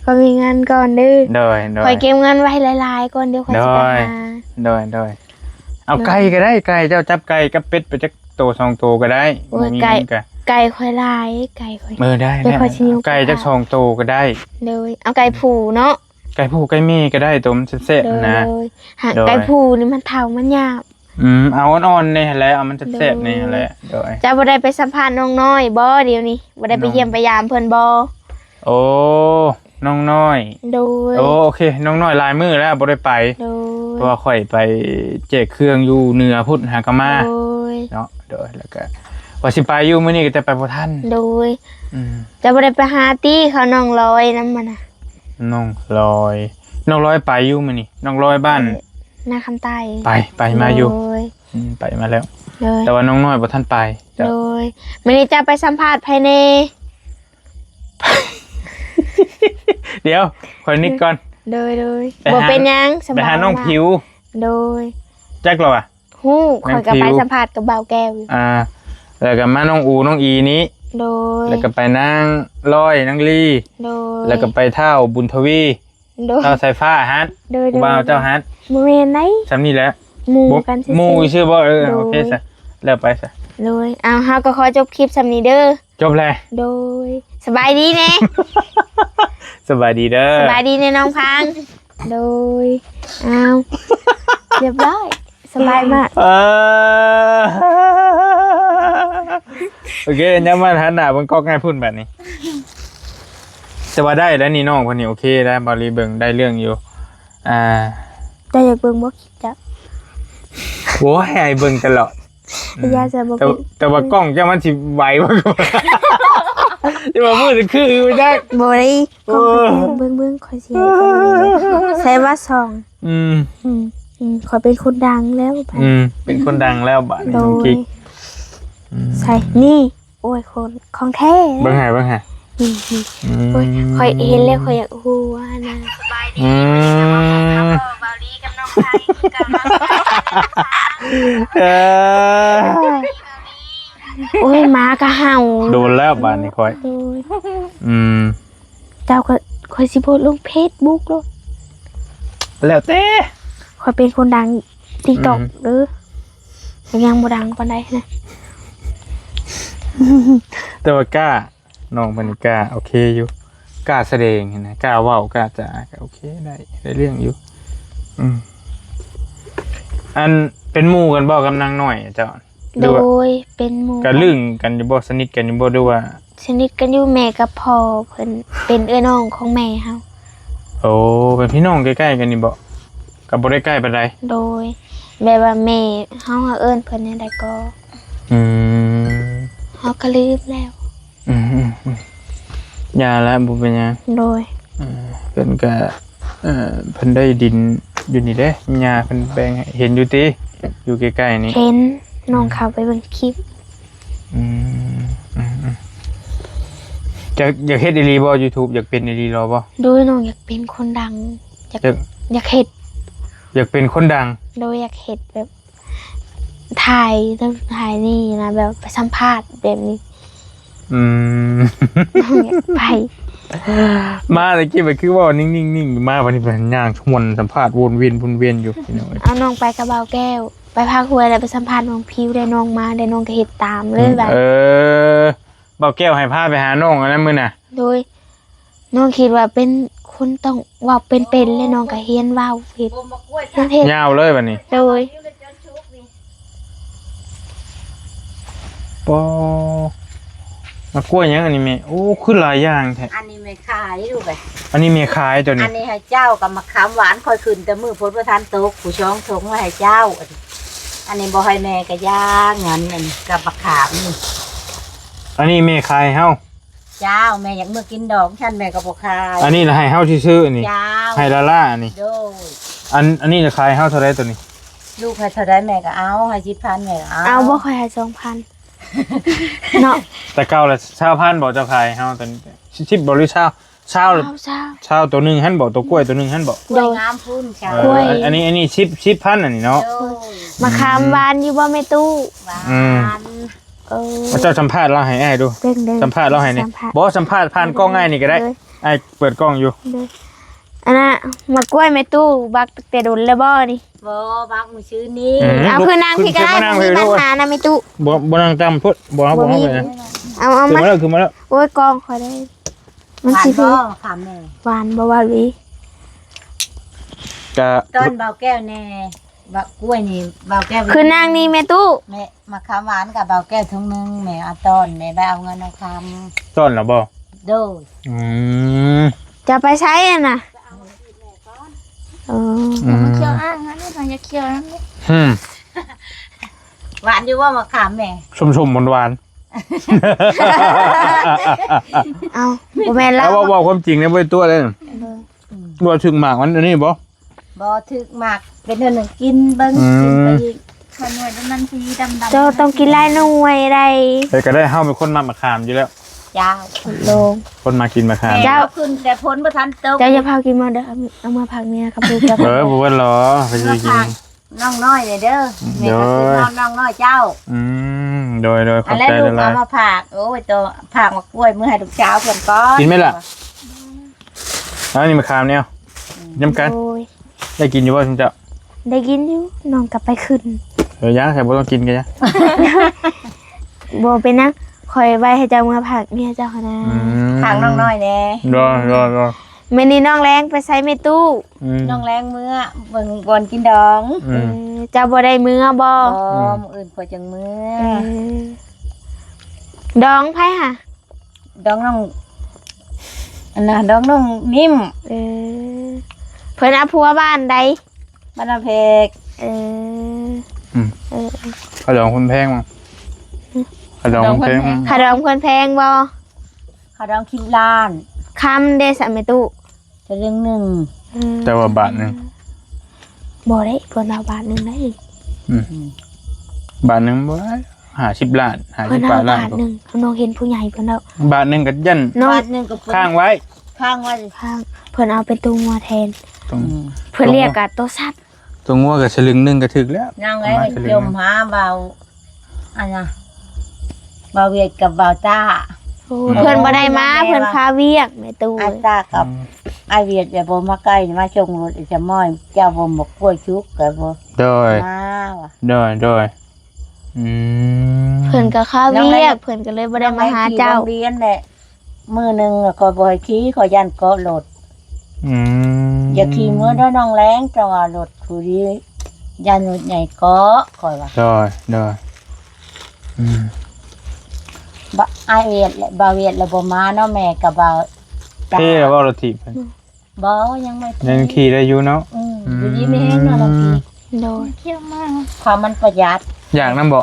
ก็มีงานก่อนเด้อ โดย คอยเก็บเงินไว้หลายๆก่อนเดี๋ยวคอยสิไปหา โดยเอาไก่ก็ได้ไก่เจ้าจับไก่กับเป็ดไปจักโต2โตก็ได้ โอ้ย มี ไก่ เงินก็ ไก่คอยหลายไก่คอย ได้ เดี๋ยวขอชิม ไก่จัก2โตก็ได้ โดยเอาไก่ผูเนาะ ไก่ผู้ไก่แม่ก็ได้ตัวมันแซ่บ โดย ๆนะ หา โดย ไก่ผูนี่มันเฒ่ามันหยาบ เอาอ่อนๆนี่แหละเอามันแซ่บๆนี่แหละโดย จะบ่ได้ไปสัมภาษณ์น้องน้อยบ่เดี๋ยวนี้บ่ได้ไปเยี่ยมไปยามเพิ่นบ่ โอ้น้องน้อย โดย โอเคน้องน้อยลายมือแล้วบ่ได้ไป โดย เพราะว่าข่อยไปแจกเครื่องอยู่เหนือพุทธหากะมา โดย เนาะโดยแล้วก็ว่าสิไปอยู่มื้อนี้ก็จะไปบ่ทัน โดย อืม จะบ่ได้ไปหาตี้เขาน้องลอยนำมันน่ะ น้องลอยไปอยู่มื้อนี้น้องลอยบ้าน หน้าคำใต้ ไปมาอยู่ โดย ไปมาแล้ว โดย แต่ว่าน้องน้อยบ่ทันไปจ้ะ โดยมื้อนี้จะไปสัมภาษณ์ภายใน เดี๋ยวข่อยนิดก่อน โดย ไปหา บ่เป็นหยังส ไป บาย หาน้อง มก ผิว โดย จักแล้วอ่ะ ฮู้ข่อยก็ น้องผิว ไปสัมภาษณ์กับบ่าวแก้วอยู่ แล้วก็มาน้องอูน้องอีนี้ โดย แล้วก็ไปนางร้อยนางลี โดย แล้วก็ไปเท่าบุญทวี โดย เท่าสายฟ้าฮัท โดย กูบ่าวเจ้าฮัท บ่แม่นไหน สำนี่แหละ หมู่กันซื่อๆ หมู่ชื่อบ่โดย โอเคซะแล้วไปซะ โดยเอาเฮาก็ขอจบคลิปสำนี้เด้อ จบเลย โดยสบายดีแน่ สบายดีเด้อ สบายดีแน่น้องพัง โดยเอาเรียบร้อยสบายมาก โอเคยังมาหันหน้าเบิ่งกล้องง่ายพูดแบบนี้แต่ว่าได้แล้วนี่น้องคนนี้โอเคได้บริเบิ่งได้เรื่องอยู่ แต่อยากเบิ่งบ่คลิปจ้ะ โอ้ยไอ้เบิ่งตลอด อย่าจะบ่ แต่ว่ากล้องจะมันสิไหวบ่ก่อนจะมาพูดคือไม่ได้ บ่ได้ก็เบิ่งขอยสิให้เบิ่งใส่ว่าซอง ขอยเป็นคนดังแล้วบัด เป็นคนดังแล้วบ้าน โด น้อง ย กิ๊ก ใส่นี่ โอ้ยคนของแท้ เบิ่งหา นี่โอ้ยคอยเห็นแล้วคอยอยากฮู้ว่านะ บาลีกับน้องไทยกับน้องโอ้ยหมากะเห่า โดนแล้วบ้านนี่คอย โดย Ừ. เจ้าก็คอยสิโพสต์ลงเฟซบุ๊กโลด แล้วแต่ คอยเป็นคนดัง TikTok หรือยังบ่ดังปานใดนะ แต่ว่ากล้าน้องปานิกล้าโอเคอยู่กล้าแสดงเห็นไหมกล้าเว้ากล้าจะโอเคได้เรื่องอยู่ อันเป็นหมู่กันบ่กับนางน้อยเจ้า โดยเป็นหมู่ กันลึงกันอยู่บ่สนิทกันอยู่บ่ด้วยว่า ชนิดกันอยู่แม่กับพ่อเพิ่นเป็นเอื้อน้องของแม่เฮา โอ้เป็นพี่น้องใกล้ๆกันนี่บ่กับบ่ได้ใกล้ปานใด โดยแบบว่าแม่เฮาเอิ้นเพิ่นจังไดก็ อืม เฮาก็ลืมแล้ว อืม ยาแล้วบ่เป็นหยัง โดย เพิ่นก็เพิ่นได้ดินอยู่นี่เด้ยาเพิ่นแบ่งให้เห็นอยู่ติอยู่ใกล้ๆนี่ เห็นน้องเขาไปเบิ่งคลิป อืมอยากเฮ็ดอีหลีบ่ YouTube อยากเป็นอีหลีรอบ่ โดยน้องอยากเป็นคนดังอยาก อยาก อยากเฮ็ด อยากเป็นคนดัง โดยอยากเฮ็ดแบบถ่ายต้องถ่ายนี่นะแบบไปสัมภาษณ์แบบนี้ อืม น้องอยากไป มาตะกี้ไปคือว่านิ่งๆๆมาวันนี้เป็นย่างชวนสัมภาษณ์วนเวียนอยู่พี่น้อง เอาน้องไปกับเบาแก้ว ไปพาคุยอะไรไปสัมภาษณ์น้องพิวได้น้องมาได้น้องก็เฮ็ดตามเลยแบบ เบาแก้วให้พาไปหาน้องอันนั้นมื้อน่ะ โดยน้องคิดว่าเป็นคนต้องเว่าเป็นๆเลยน้องก็เฮียนเว้าเฮ็ดเฮ็ด ยาวเลยบัดนี้ โดย ปอมากล้วยหยังอันนี้แม่โอ้คือหลายอย่างแท้ อันนี้ไม่ขายดูไป อันนี้แม่ขายตัว อั นี้ นนี้ให้เจ้ากับมะขามหวานคอยขึ้นแต่มือพ้นประทานตกผู้ช้องทงไว้ให้เจ้า อันนี้บ่ให้แม่ก็ย่างเงินนี่กับมะขามนี่ อันนี้แม่ขายให้เฮา เจ้าแม่อยากเมื่อกินดอกฉันแม่ก็บ่ขาย อันนี้น่ะให้เฮาซื่อๆอันนี้ เจ้า ให้ลาล่าอันนี้ โดย อันนี้จะขายเฮาเท่าไรตัวนี้ ลูกให้เท่าไรแม่ก็เอาให้10,000แม่ก็เอา เอาบ่ค่อยให้2,000เนาะ แต่เก่าละ20,000บ่เจ้าขายเฮาตัวนี้10บ่หรือ20 20 เอาซะ 20ตัวหนึงหั่นบ่ตัวกล้วยตัวหนึงหั่นบ่ กล้วยงามพุ่นเจ้าก ล้วย อันนี้10,000อันนี้เนาะ โดย มะขามหวานอยู่บ่แม่ตู้ หวา อืม น เจ้าสัมภาษณ์เราให้อ้ายดู เด้งๆ สัมภาษณ์เราให้นี่ สัมภษณ์ บ่สัมภาษณ์ผ่านกล้องง่ายนี่ก็ได้ เลย อ้ายเปิดกล้องอยู่ เลยอันน่ะมากล้วยแม่ตู้บักแต่โดนแล้วบ่นี่ บ่บักมือชื่อนี้ เอาคือนางพี่ก็ได้ นั่ง มี เลย ปัญ ลูก หานะแม่ตู้ บ่นั่งตามพุทธบ่เอาบ่เอาไปนะ เอา คือ มา มาแล้วคือมาแล้ว โอ้ยกองขอได้ มัน หวาน สิ บ่ พี่ ขามแม่ หวานบ่ว่าหลี ก็ ต้นเบาแก้วแน่บักกล้วยนี่เบาแก้ว คือนางนี่แม่ตู้ แม่มะขามหวานกับเบาแก้วถุงนึงแม่เอาต้นแม่ไปเอาเงินเอาค ต้นแล้วบ่ ำโดย อืม จะไปใช้อ่ะน่ะเออ มาเคี่ยวอ้างนะนี่มันจะเคี่ยวนะนี่ หวานอยู่ว่ามะขามแม่ ชมๆหวาน เอาบ่แม่น ๆ แล้ แล้ว วว่าความจริงเนี่ยบ่ได้ตัวเลยบ่ถึงหมากมันอันนี้บ่ บ่ถึกมากเป็นเดือนหนึ่งกินเบิ้ง อืม กินไปอีก ขนวยมันสีดำๆ เจ้าต้องกินหลายหน่วยใด แต่ก็ได้เฮาเป็นคนมักมะขามอยู่แล้ว เจ้า ลง คนมากินมะขาม แม่ เจ้า เอาขึ้นแต่พ้นประทันตก เจ้าอย่าพากินมาเด้อเอามาผักเมียกับลูกกับ บ่ว่าหรอไปสิกิน น้องน้อยเลยเด้อแม่ก็ซื้อน้องน้อยเจ้า โดยขอ อั บ นแรก ใจ ลูก หลา เอา ย มาผากโอ้ยตัวผากมากล้วยมื้อให้ลูกเช้าเพิ่นก่อน กินไหมล่ะ ๆแล้วนี่มะขามเนี่ยย้ำกัน โอ้ย ได้กินอยู่บ่คุณเจ้า ได้กินอยู่น้องกลับไปขึ้น ยังใส่บ่ต้องกินกันจ้ะ บ่เป็นนักคอยไว้ให้เจ้ามาผักเมียเจ้าค่ะนะ ผากน้องน้อยแน่ รอ มื้อนี้น้องแรงไปใส่แม่ตู้ น้องแรงมื้อเบิ่งก่อนกินดอง เจ้าบ่ได้มื้อบ่ มื้ออื่นกว่าจังมื้อ เออดองไผค่ะ ดองน้องอันน่ะดองน้องนิ่ม เออเพิ่นเอาผัวบ้านใด บ้านนาเพก เออ ขนมคุณแพงมั้งขนมคุณแพงมั้ง ขนมเพิ่นแพงบ่ เขาดองคิดล้าน คำเด้สะแม่ตู้ จะเรื่องหนึ่ง เออ แต่ว่าบาทหนึง บ่ได้เพิ่นเอาบาทหนึงได้ บาทหนึงบ่50 ล้าน เพิ่น 50 เอา ล้าน บาทหนึงน้องเห็นผู้ใหญ่เพิ่นเอา บาทหนึงก็ยัน น้อง บาทหนึ่งกับ ข้างไว้ ข้างว่า ข้างเพิ่นเอาเป็นตัวงัวแทน ตรง เพิ่นเรียกกับตัวสัตว์ ตรงงัวก็สลึงหนึงก็ถึกแล้ว นางไอ้จมหาเบาอันน่ะเบาเวียดกับเบาต้า โอ้เพิ่นบ่ได้มาเพิ่นพาเวียกแม่ตู้ ไอ้ต้ากับไอ้เวียดอย่าบ่มาใกล้มาชงรถจะม้อยเจ้าบ่บอกกล้วยชุกกับบ่ โดย มาว่ะ โดยอืม เพิ่นก็ข้าเวียกเพิ่นก็เลยบ่ได้มาหาเจ้า โรงเรียนแหละมื้อหนึงก็บ่ให้ขี่ขอยันเกาะรถ อย่าขี่มื้อเด้อน้องแรงจังว่ารถผู้ดียันรถใหญ่เกาะข่อยว่า โดยอืม บ่ไอเวียดและบ่เวียดและบ่มาเนาะแม่กับบ่าวตา เท่แล้วว่ารถถีบ บ่ยังไม่ ยังขี่ได้อยู่เนาะ อยู่ดีไม่แห้งเนาะบางที โดย เคี่ยวมาก ความมันประหยัด อยากนํบ่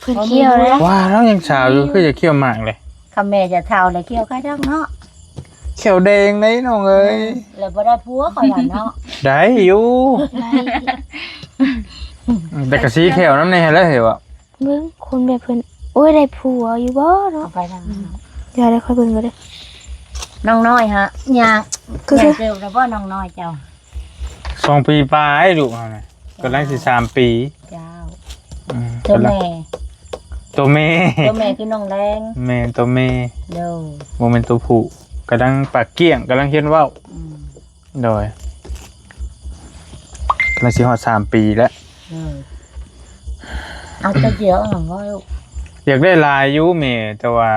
เพิ่นเคี่ยวแล้ว ว่าแล้วยังสาวอยู่คือจะเคี่ยวหมากเลย คำแม่จะเท่าเลยเกี่ยวใครดอกเนาะ เขียวแดงเลยน้องเอ้ย แล้วบ่ได้ผัวข่อยว่าเนาะ ได้อยู่แต่กะสีเขียวน้ำในแล้วเหรอ เบิ่งคนแบบเพิ่นโอ้ยได้ผัวอยู่บ่เนาะ เอาไปทาง อย่าได้ค่อยเบิ่งก็ได้ น้องน้อยฮะยาก คือ แม่เร็วแล้วบ่น้องน้อยเจ้า 2 ปีปลายลูกเอาน่ะกำลังสิ3 ปี เจ้า อืม ตัวแม่ ตัวแม่ ตัวแม่คือน้องแรง แม่ตัวแม่ เด้อ บ่แม่นตัวผู้กำลังปากเกี้ยงกำลังเฮียนเว้า อืม โดยกำลังสิฮอด3 ปีแล้ว เออเอาแต่เดียวหลังว่าลูก อยากได้ลายอยู่แม่แต่ว่า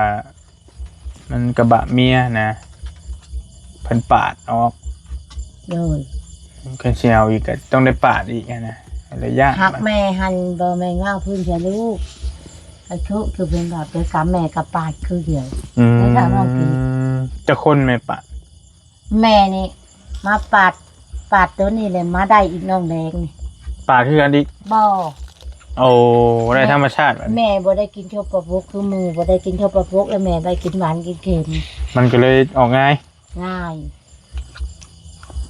มันกระบะเมียนะเพิ่นปาดออก เด้อ เพิ่นสิเอาอีกก็ต้องได้ปาดอีกอะนะระยะ หัก มัน แม่หันบ่แม่งว่าพื้นเสียลูกไอ้ชุคือเป็นแบบเดียวกับแม่กับปาดคือเดียว อืม แล้วถามว่ากี่ จะคนไหม่ปาด แม่นี่มาปาดตัวนี้เลยมาได้อีกน้องแดงนี่ ปาดคือกันอีก บ่ โอ้ได้ธรรมชาติแบบนี้ แม่บ่ได้กินข้าวปลาพกคือหมูบ่ได้กินข้าวปลาพกแล้วแม่ได้กินหวานกินเค็ม มันก็เลยออกง่าย ง่าย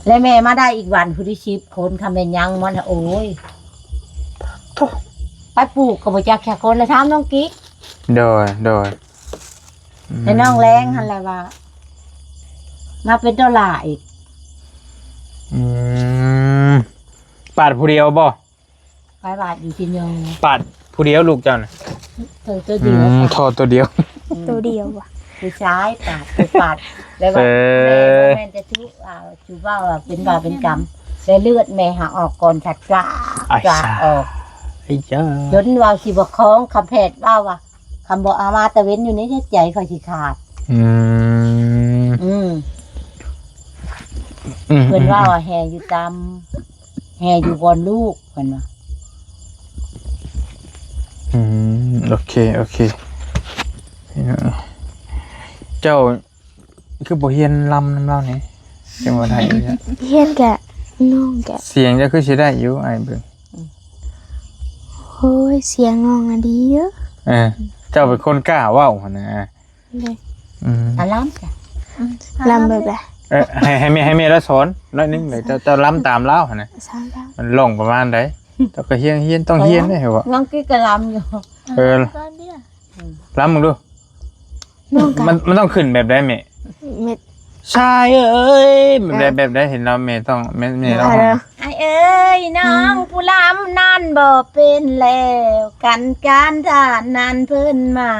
และแม่มาได้อีกวันผู้ที่ชิปคนคำเป็นยังมันโอ้ยไปปลูกก็บ่จักแค่คนแล้วถามน้องกิ๊ก โดยม แล้วน้องแรงหั่นแหละว่ามาเป็นตัวหลาอีก อืมปาดผู้เดียวบ่ ไปบาดอยู่ที่นึง ปาดผู้เดียวลูกเจ้าน่ะ เธอตัวเดียว ทอตัวเดียว ตัวเดียวว่ะ ผู้ชายปาดแล้วว่าแม่จะทุกชูว่าเป็นบาเป็นกรรมแล้วเลือดแม่หาออกก่อนถัดกะออก ไอ้จ้า จนว่าสิบ่คล้องคำแพทย์ว่าคำบอกอามาตะเว้นอยู่ในใจค่อยสิขาด อืม เพิ่นว่าแห่อยู่ตามแห่อยู่บนลูกเพิ่นว่า โอเคเจ้าคือบ่เฮียนลำน้ำเล่านี่จังหวัดไทยอยู่เนี่ย เฮียนแกะน้องแกะ เสียงจะคือสิได้อยู่ไอ้เบิ่ง โอ้ยเสียงน้องน่ะดีเยอะ เจ้าเป็นคนกล้าเว้าหั่นนะ เลย อาล้ำจ้ะ ลำแบบใด ให้แม่แล้วสอนน้อยนึงเลยเจ้าล้ำตามเล่าหั่นนะ สามล มันลงประมาณใดเจ้าก็เฮียนต้องเฮียนได้เหรอวะ น้องกิ๊กก็ล้ำอยู่ ตอนเนี้ย ล้ำมึงดู ำน้องกะ มันต้องขึ้นแบบได้แม่ เม็ด ชายเอ้ยแบบได้เห็นเราแม่ต้องแม่เรา อะไรนะ ไอ้เอ้ยน้องผู้ล้ำนั่นบ่เป็นแล้วกันการทานนั้นเพิ่นมา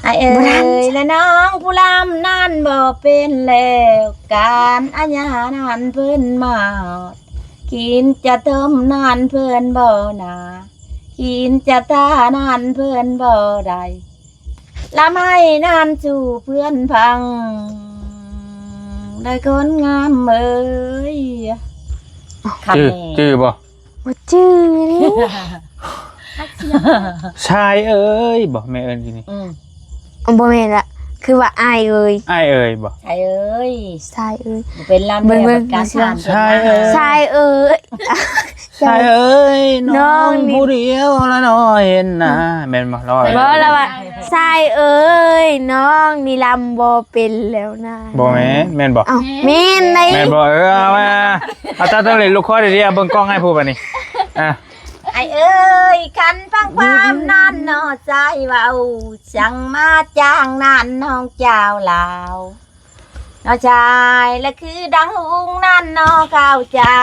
ไอ้เอ้ยและน้องผู้ล้ำนั่นบ่เป็นแล้วการอาญานั้นเพิ่นมากินจะเติมนานเพิ่นบ่นากินจะตานานเพิ่นบ่ได้ละไม่นานสู่เพื่อนพังได้คนงามเอ้ยคำ จื้อบ่ บ่จื้อนี่ ชายเอ้ยบ่แม่เอิ้นทีนี่ บ่แม่นละคือว่าอายเอ้ย อ้ายเอ้ยบ่ ไอ้เอ้ย ชายเอ้ย เป็นลำ เบิ่ แม่ ง การทาน ใช่เอ้ย ชายเอ้ย ชายเอ้ย น้ น้อ อง ง นี่ ผู้เดียวละน้อยเห็นนะแม่นบ่ร้อย บ่ละว่าชายเอ้ยน้องนี่ลำบ่เป็นแล้วนะ บ่แม่นบ่ เอ้าแม่นได้ แม่นบ่เอามาเอาตาต้องเล่นลูกคอดีๆเบิ่งกล้องให้ผู้บัดนี้อ่ะ ไอ้เอ้ยคันฟังความนั่นนอใจเว้าจังมาจ้างนั่นน้องเจ้าลาวนอชายและคือดังหุงนั่นนอข้าวเจ้า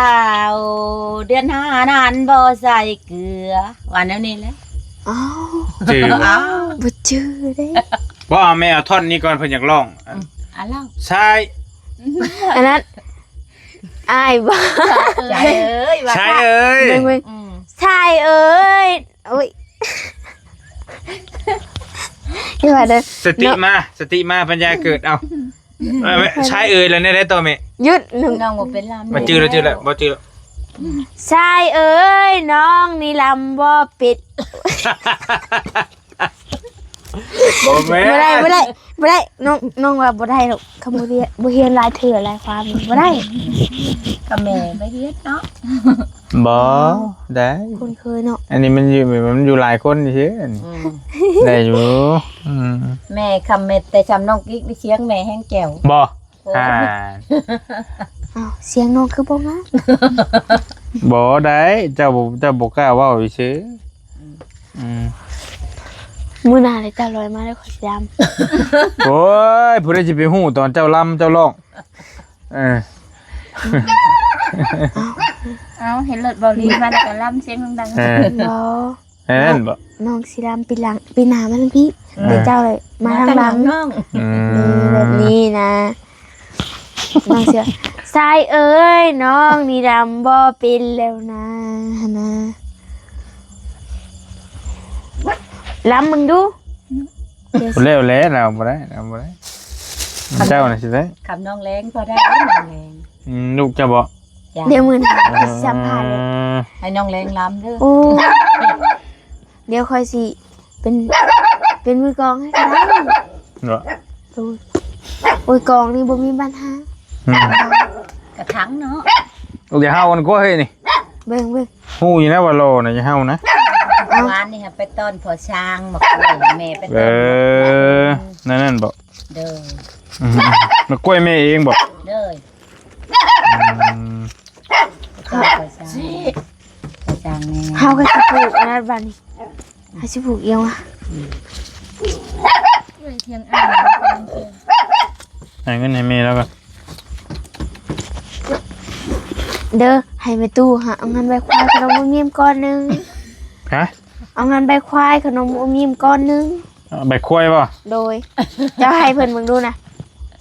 เดือนห้านั่นบ่ใส่เกลือวันนั้นนี่แหละ อ้าว จื้อบ่ อ้าว บ่จื้อได้ บ่เอาแม่เอาท่อนนี้ก่อนเพิ่นอยากร้อง อ่ะเล่า ชาย อันนั้นอายบ่ ใจเอ้ยว่า ชายเอ้ย เบิ่ง อืม ๆชายเอ้ยโอ้ยอย่าว่าเด้อ สติมาปัญญาเกิดเอาชายเอ้ยแล้วเนี่ยได้ตัวแม่ หยุดหนึ่ง น้องบ่เป็นลำ บ่จื้อแล้วบ่จื้อ ชายเอ้ยน้องนี่ลำบ่ปิด บ่แม่ บ่ได้น้องว่าบ่ได้หรอกคำบ่เรียนบ่เรียนหลายเทื่อหลายความบ่ได้ กับแม่ไปเฮ็ดเนาะ บ่ได้ คนเคยเนาะ อันนี้มันอยู่หลายคนเฉยอันนี้ได้อยู่อืม แม่คำเม็ดแต่จำน้องกิ๊กได้เสียงแม่แห้งแก้ว บ่อ่า อ้าวเสียงน้องคือบ่มา บ่ได้เจ้าบ่กล้าเว้าเฉยมื้อหน้าเลยเจ้าลอยมาได้ขอยสิยาม โอ้ยผู้ใดสิไปฮู้ตอนเจ้าลำเจ้าร้องเออ เอาเห็นรถบอลลีมาแล้วก็ล่ำเสียงดัง เออ บ่ แม่นบ่ น้องสิรำปีหน้ามาทั้งพี่เดี๋ยวเจ้าเลยมาทางหลัง น้อง อื นี่ ม แบบนี้นะน้องเสือทรายเอ้ยน้องนี่รำบ่เป็นแล้วนะรำมึงดูเดี๋ยว บ่แล้วแหละเราบ่ได้เจ้าน่ะสิได้ คำน้องแรงพอได้น้องแรง ลูกเจ้าบ่ จ้ะ เดี๋ยวมือหน้าค่อยสิสัมภาษณ์เลย ให้น้องแรงล้ำเด้อ โอ้เดี๋ยวค่อยสิเป็นมือกลองให้ก็ได้ เนาะ โอ้ยกลองนี่บ่มีปัญหา กระถังเนาะ ลูกอย่าเฮากันก็เฮ้ยนี่ เบิ่ง ฮู้อยู่นะว่าโลน่ะอย่าเฮานะ วานนี่ค่ะไปต้อนพอช้างมากล้วยแม่ไป เอ ต้อน อนั่นบ่ เด้อ มากล้วยแม่เองบ่ เด้อ อืม ต้อนพอช้างพอช้างแม่ เฮาก็สิปลูกอันนั้นบัดนี้เฮาสิปลูกเอียวอ่ะ ๆเลยเทียงอ่าง ให้เงินให้แม่แล้วก็ เด้อให้แม่ตู้หาเอาเงินใบควายขนมอมยิ้มก้อนหนึง ฮะ เอาเงินใบควายขนมอมยิ้มก้อนหนึง ใบกล้วยบ่ โดยเจะให้เพิ่นเบิ่งดูนะ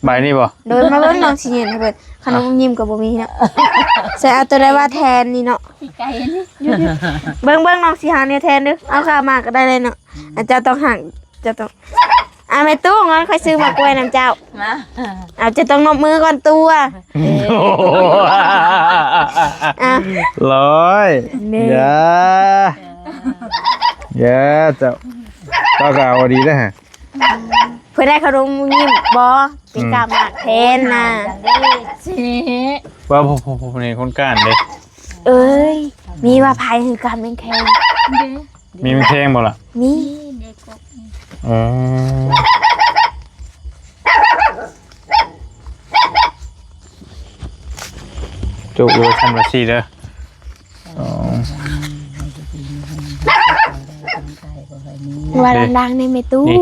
ใบนี้บ่ โดยมาเบิ่งน้องสิเห็นให้เพิ่นขนมอมยิ้มก็บ่มีเนาะใส่เอาตัวใดว่าแทนนี่เนาะ พี่ไก่นี่ เบิ่งน้องสิหาเนี่ยแทนเด้อเอาข้าวมาก็ได้เลยเนาะอาจารย์ต้องหักจะต้องแม่ตู้งั้นค่อยซื้อมากล้วยน้ำเจ้า มา เอาจะต้องนบมือก่อนตัว อ่ะ ร้อย นี่ อย่าเจ้าก็เอาดีนะฮะ เพื่อได้ขนมอมยิ้มบ่เป็นกาหมากแทนน่ะ อย่างนี้ สิ ว่าผมนี่คนก้านเลย เอ้ยมีว่าภายคือการเป็นแข่ง เด้ มีมันแทงบ่ล่ะ มี เด็กกบ อ๋อจุกเวอร์ชันว่าสี่เด้ออ๋อ ว่าดังๆในเมตู้ นี่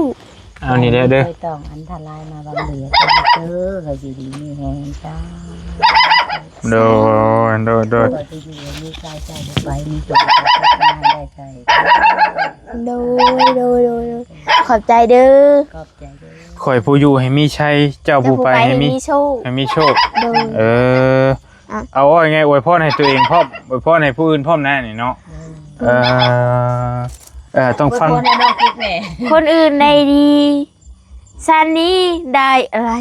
เอานี่เด้อเด้อ ไม่ต้องอันทลายมาบางเหลือเด้อก็อยู่ดีมีแหงจ้า โดย ตัวที่อยู่มีกายใจไปมีตัวที่ได้ใจ โดยขอบใจเด้อ ขอบใจเด้อ ข่อยผู้อยู่ให้มีชัยเจ้าผู้ไปให้มี โชค ให้มีโชค โดย เออ อ่ะ เอาว่าไงอวยพรให้ตัวเองพร้อมอวยพรให้ผู้อื่นพร้อมหน้านี่เนาะต้องฟัง คนให้น้องคิดแม่ คนอื่นได้ดีซันนี่ได้อะไร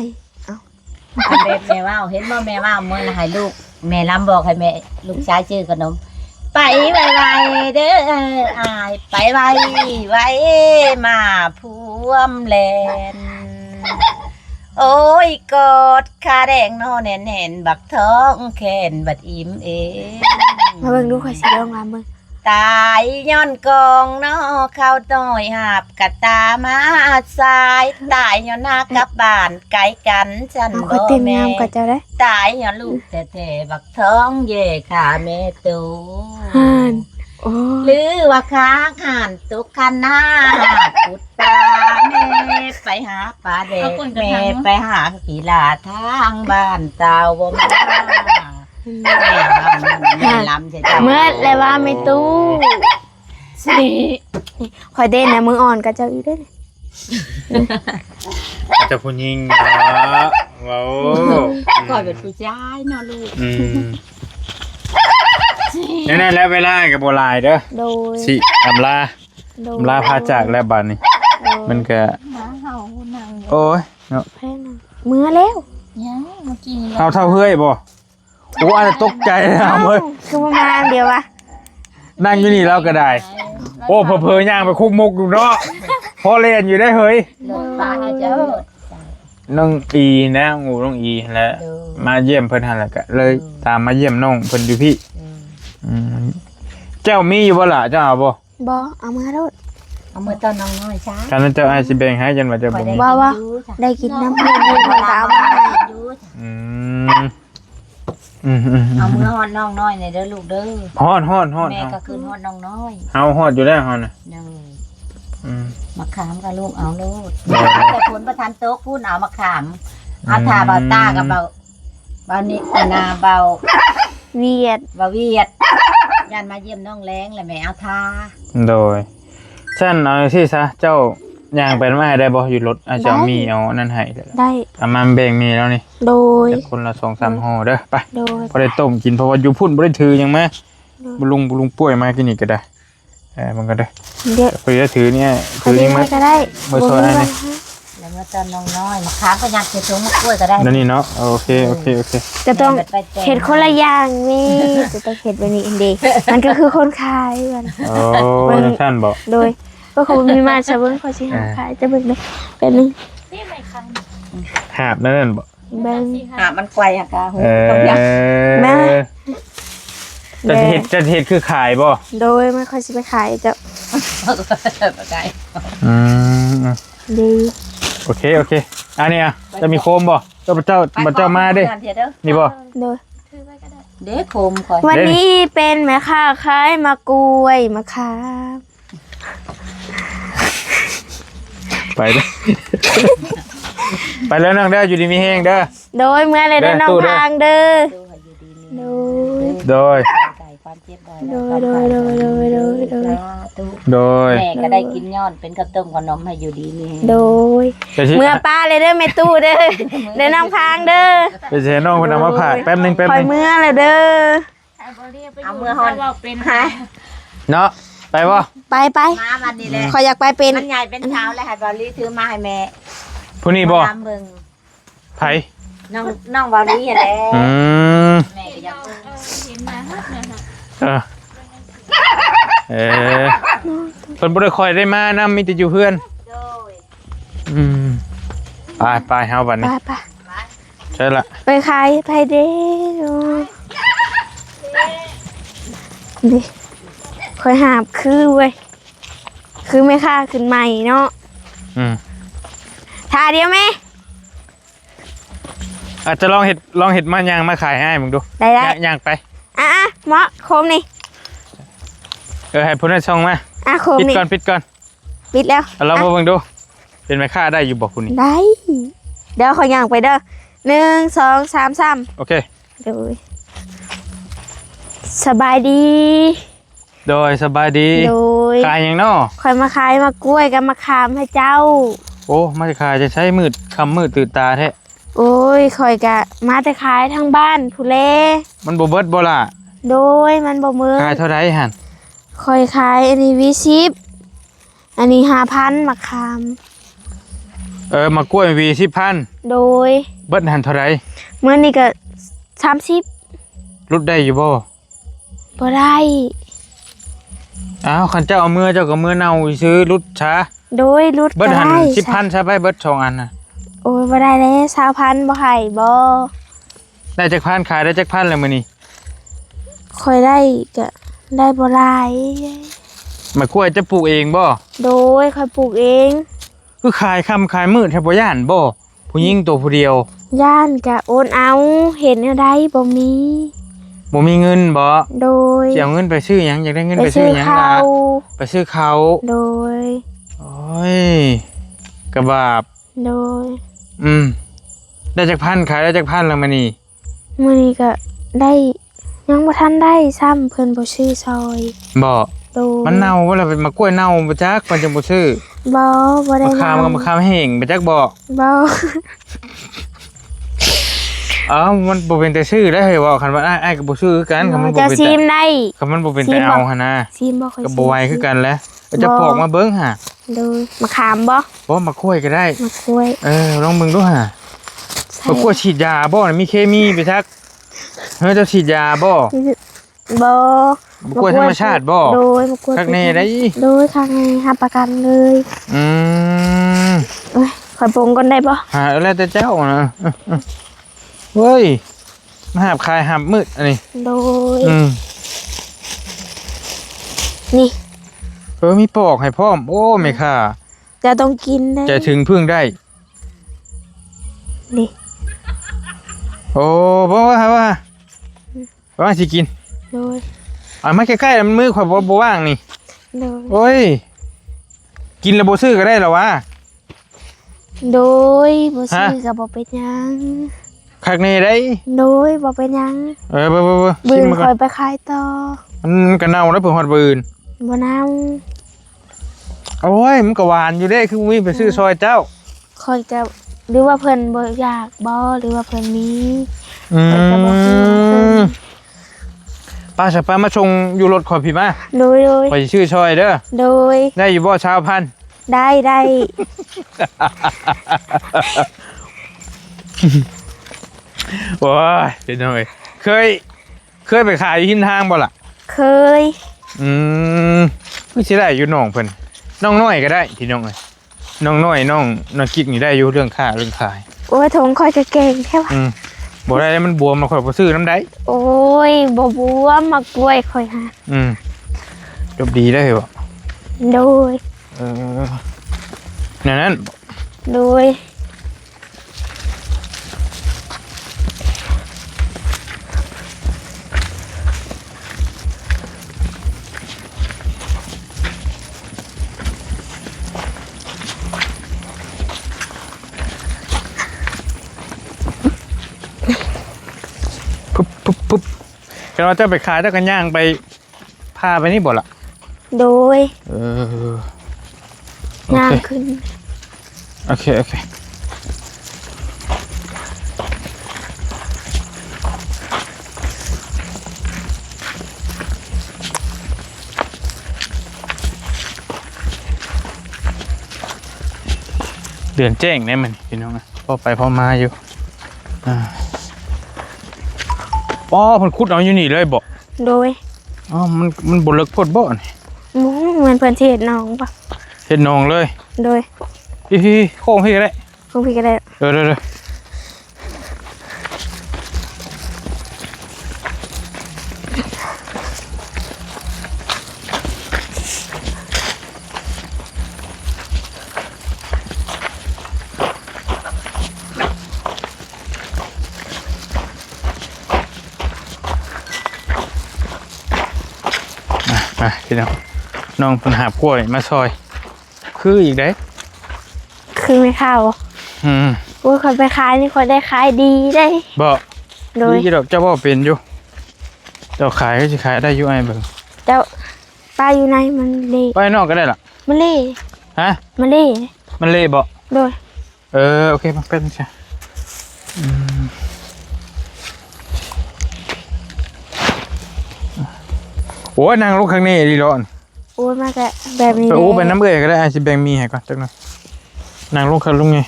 อันเด็กแม่ว่าวเห็นบ่แม่ว่าวเมื่อนะให้ลูกแม่ล้ำบอกให้แม่ลูกชายชื่อขนม ไปไวๆเด้ออายไปไวมาพวมแลนโอ้ยกอดขาแดงนอแน่นๆบักท้องแขนบัดอิ่มเอง มาเบิ่งดูข่อยสิลองมาเบิ่ง ตายย้อนกองนอข้าวต้อยหาบกะตามาสายตายย้อนหน้ากลับบ้านไกลกันฉัน เอา บ่ ข่อยเต้น แม่ งามกว่าเจ้าได้ ตายย้อนลูกแต่บักท้องเย่ขาแม่ตู ห่านโอ้ หรือว่าค้างห่านตุกคันหน้าหาปุดปลาแม่ไปหาปลาเด็กแม่ไปหากีฬาทางบ้านเตาบ่มาแม่ลำใช่ไหม เมื่อแล้วว่าเมตู้สิข่อยเต้นนะมืออ่อนกับเจ้าอีกเด้อ จะพูดยิงเนาะว้าว ก่อนเป็นผู้ชายเนาะลูก นั่นแล้วเวลากับโบราณเด้อ โดย สิอำลาพาจากแล้วบัดนี้มันก็ หมาเห่าหนัง โอ้ยเนาะ แพ้นะเมื่อแล้ว ยังเมื่อกี้ เอาเท่าเฮ้ยบ่โอ้อาจจะตกใจนะเว้ย คือประมาณเดียววะ นั่งอยู่นี่แล้วก็ได้ โอ้เผลอๆย่างไปคุกมุกอยู่เนาะ พอเล่นอยู่ได้เฮ้ย รถฟ้าจะรถ น้องอีนะงูน้องอีแล้วมาเยี่ยมเพิ่นหั่นแหละก็เลยตามมาเยี่ยมน้องเพิ่นอยู่พี่เจ้ามีอยู่บ่ล่ะเจ้าเอาบ่ บ่เอามาโลด เอามือตอนน้องน้อยช้า การนั้นเจ้าอาจสิแบ่งให้ยันว่าเจ้าบ่มี ว่าได้กินน้ำเพิ่นเพิ่นก็เอามาให้ อืมอืม เอามือฮอดน้องน้อยในเด้อลูกเด้อ ฮอด แม่ก็คืนฮอดน้องน้อย เฮาฮอดอยู่แล้วเฮาน่ะ เด้อ อืม มะขามกับลูกเอาลูกแต่ผลประทานโต๊ะพูดเอามะขามเอาทาเบาตากับเบานี่นาเบา เวียด เบาเวียดยันมาเยี่ยมน้องแรงเลยแม่เอาทา โดยฉันเอาสิซะเจ้าย่างไปมาให้ได้บ่อยู่รถอาจจะมีเอานั่นให้ได้ ได้ อามาแบ่งมีแล้วนี่ โดย แต่คนละ 2-3 ห่อเด้อไป โดย บ่ได้ต้มกินเพราะว่าอยู่พุ่นบ่ได้ถือหยังมาบุลุงป่วยมากินนี่ก็ได้มันก็ได้ เดี๋ยว ไปถือเนี่ย เอา ถือ เลี้ นี่ ยง มา ไว้ก็ได้ บ่ซอยอันนี้ แล้วเมื่อตอนน้องน้อยมะขามก็ยัดจะถุงมะกล้วยก็ได้ นั่นนี่เนาะโอเค จะต้องเห็ดคนละอย่างนี่จะต้องเห็ดแบบนี้เองดีมันก็คือคนขายกัน โอ้จังซั่นบ่ โดยก็คงมีมาจะเบิ้งเขาสิหาขายจะเบิ้งเลยเป็นนึง นี่ไม่คัน หาบนั่นบ่ เบิ้ง มันไกลอะกาหู ต้องยัด แม่ จะเฮ็ดคือขายบ่ โดยไม่ค่อยสิไปขายจะ ไกล อืม ดี โอเคอันนี้อ่ะจะมีโคมบ่เจ้ามาเด้นี่บ่ โดย ถือไว้ก็ได้ เด็กโคมคอย วันนี้เป็นแม่ค้าขายมะกล้วยมะขาม ไปเด้อ ไปแล้วน้องเด้ออยู่ดีมีแฮงเด้อ โดยเมื่อไรเดินน้องทางเด้อโดย โดย ความเจ็บบ่อย โดยโดยโดยโดยโดยโดย โดย แม่ก็ได้กินย้อนเป็นข้าวต้มขนมให้อยู่ดีนี่ โดยเมื่อป้าเลยเด้อแม่ตู้เด้อเดินน้ำค้างเด้อ ไปเชิญน้องเพิ่นเอามาผากแป๊บนึง คอยเมื่อเลยเด้อ เอาเมื่อฮอนเป็น ฮะ เนาะไปบ่ ไป มาวันนี้แหละ ขอยอยากไปเป็น มันใหญ่เป็นเช้าเลยค่ะบอลลี่ถือมาให้แม่ ผู้นี้บ่ มาเบิ่ง ไผ น้องบอลลี่แหละ อืม แม่ก็อยากเบิ่ง เห็นมาฮะเนี่ยค่ะ เพิ่นบ่ได้ค่อยได้มานำมีแต่อยู่เพื่อน โดย อืมไปเฮาบัด ไป นี้ใช่ละ ไปขายไปเด้อดิคอยหาบคือเว้ยคือไม่ค่าขึ้นใหม่เนาะ อืม ท่าเดียวไหม อาจจะลองเห็ดมายางมาขายให้มึงดู ได้ ย่างไป อ่ะเหมาะโคมนี่ ให้พุ่นให้ช่องมา โคม ปิด นี่ ก่อน ปิดแล้ว เอาลองมาเบิ่งดู เป็นแม่ค้าได้อยู่บอกคุณนี่ ได้เดี๋ยวขอยย่างไปเด้อ1 2 3 3 โอเค โดยสบายดี โดยสบายดี โดย ขายหยังเนาะ คอยมาขายมากล้วยกับมะขามให้เจ้า โอ้มาขายจะใช้มืดคำมืดตื่นตาแท้ โอ้ยคอยกะมาแต่ขายทางบ้านผู้เล มันบ่เบิดบ่ล่ะ โดยมันบ่มือ ขายเท่าไรหั่น คอยขายอันนี้20อันนี้5,000มะขาม มากล้วยวี10,000 โดย เบิดหั่นเท่าไร เมื่อนี้ก็30ลดได้อยู่บ่ บ่ได้ อ้าวคันเจ้าเอามือเจ้าก็มือเน่าซื้อลดช้า โดยรุด เบิด ก็ หั่น ได้ 10,000ใช่ไปเบิด2อันน่ะ โอ้ยบ่ได้แล้ว20,000บ่ให้บ่ ได้จักพันขายได้จักพันแล้วมื้อนี้ คอยได้ก็ได้บ่หลาย มากล้วยจะปลูกเองบ่ โดยคอยปลูกเอง คือขายค่ำขายมืดแทบบ่ย่านบ่ผู้หญิงตัวผู้เดียว ย่านก็โอนเอาเห็นแนวใดบ่มี บ่มีเงินบ่ โดย สิเอาเงินไปซื้อหยังอยากได้เงิน ไป ไปซื้ ซื้ อ อ หยัง ข้า ล่ะ ว ไปซื้อเขาว โดย โอ้ยกระบาบ โดย ได้จักพันขายได้จักพันแล้วมื้อนี้ มื้อนี้ก็ได้ยังบ่ทันได้ซ้ำเพิ่นบ่ซื้อซอย บ่ โดย มันเน่าบ่ล่ะเป็นมะกล้วยเน่าบ่จักมันจังบ่ซื้อ บ่ได้ มะขามกับมะขามแห้งบ่จักบ่ บ่ อ้าวมันบ่เป็นแต่ซื้อได้เฮ้ยว่าคันว่าอ้ายก็บ่ซื้อคือกันคันมันบ่ จะ เป็น ซี แต่ มได้ คันมันบ่เป็นแต่เอาหั่นนะ ซีมบ่ค่อย ก็บ่ไหวคือกันแหละจะปอกมาเบิ่งหา โดยมะขามบ่ บ่มะกล้วยก็ได้ มะกล้วย ลองเบิ่งดูหา ใส่ มะกล้วยฉีดยาบ่น่ะมีเคมีไปจักเฮ้ยเจ้าฉีดยาบ่ บ่ กล้วยธรรมชาติบ่ โดยมะกล้วย คักแน่ได้ โดยข้างในหับประกันเลย อืม เอ้ยขอยปรุงก่อนได้บ่ หาแล้วแต่เจ้านะเฮ้ยมาหาบคายหาบมืดอันนี้ โดย นี่ มีปอกให้พร้อมโอ้ไม่ค่ะ จะต้องกินได้ จะถึงพึ่งได้ นี่ โอ้บ่ว่าสิกิน โดย เอามาใกล้ๆมันมือข่อยบ่ว่างนี่ โดย โอ้ยกินแล้วบ่ซื้อก็ได้เหรอวะ โดยบ่ซื้อก็บ่เป็นหยัง คักแน่ได้ โดยบ่เป็นหยัง บ่ บื ชิม น มา ค ก่อ อน ยไปขายต่อ มันก็เน่าแล้วเพิ่นฮอดบืน บ่นาว โอ้ยมันก็หวานอยู่เด้คือมีไปซื้อซอยเจ้า คอยจะหรือว่าเพิ่นบ่อยากบ่หรือว่าเพิ่นมี อื ข้อยจะบ่ซื้อเพิ่น มป้าจะป้ามาชงอยู่รถขอยพี่มา โดย ไปชื่อซอยเด้อ โดย ได้อยู่บ่ชาวพันธุ์ ได้ โอ้ยเดี๋ยวหน่อยเคยไปขายอยู่หินทางบ่ล่ะ เคย คือสิได้อยู่น้องเพิ่นน้องน้อยก็ได้พี่น้องเอ้ยน้องน้อยน้องกิ๊กนี่ได้อยู่เรื่องค่าเรื่องขาย โอ้ยถงคอยจะเก่งแค่ว่า บ่ได้มันบวมมาข่อยบ่ซื้อน้ำได้ โอ้ยบ่บวมมากล้วยคอยหา จบดีได้เหรอ โดย นั้น โดย ปุ๊บกันเราจะไปขายแล้วกันย่างไปพาไปนี่บ่ล่ะ โดย โอ ย่าง เค ขึ้น โอเคเดือนแจ้งแน่มันพี่น้องนะพอไปพอมาอยู่อ๋อมันคุดเอาอยู่นี่เลยบ่ โดย อ๋อมันบนเลิกโพดบ่นี่ มุ้งเหมือนเพิ่นสิเฮ็ดน้องปะ เห็นน้องเลย โดย พี่โค้งพี่ก็ได้ คงพี่ก็ได้ เดี๋ยวมาพี่น้องน้องเพิ่นหาบกล้วยมาซอย คืออีกได้ คือไม่เข้าโอ้ยคอยไปขายนี่คอยได้ขายดีได้ บ่ โดย นี่ดอกเจ้าบ่เป็นอยู่เจ้าขายก็สิขายได้อยู่ไอ้เบิ่ง เจ้าป้าอยู่ในมันเละ ไปนอกก็ได้ล่ะ มันเละ ฮะ มันเละ มันเละบ่ โดย โอเคมาเป็นใช่โอ้ยนางลูกข้างนี้ดีร้อน โอ้ยมาแต่แบบนี้ ไปอู้ไปน้ำเบื่อก็ได้อาจจะแบ่งมีให้ก่อนจักหน่อยนางลูกข้างลุงไง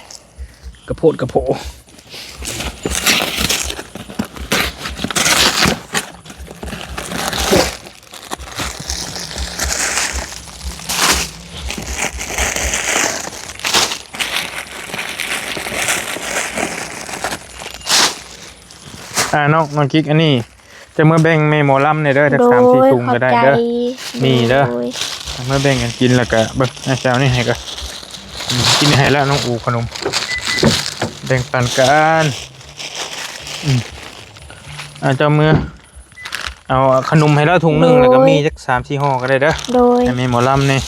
กระโพดกระโผน้องกิ๊กอันนี้จะเมื่อแบ่งเมโมลัมเนี่ยเด้อจาก3-4ถุงก็ได้เด้อ นี่เด้อ เมื่อแบ่งกันกินแล้วก็เบิ่งไอ้เจ้านี่ให้ก็กินให้แล้วน้องอูขนมแบ่งปันกันเจ้ามือเอาขนมให้แล้วถุงหนึงแล้วก็มีสัก3-4ห่อก็ได้เด้อ โดย ให้มีหมอลำนี่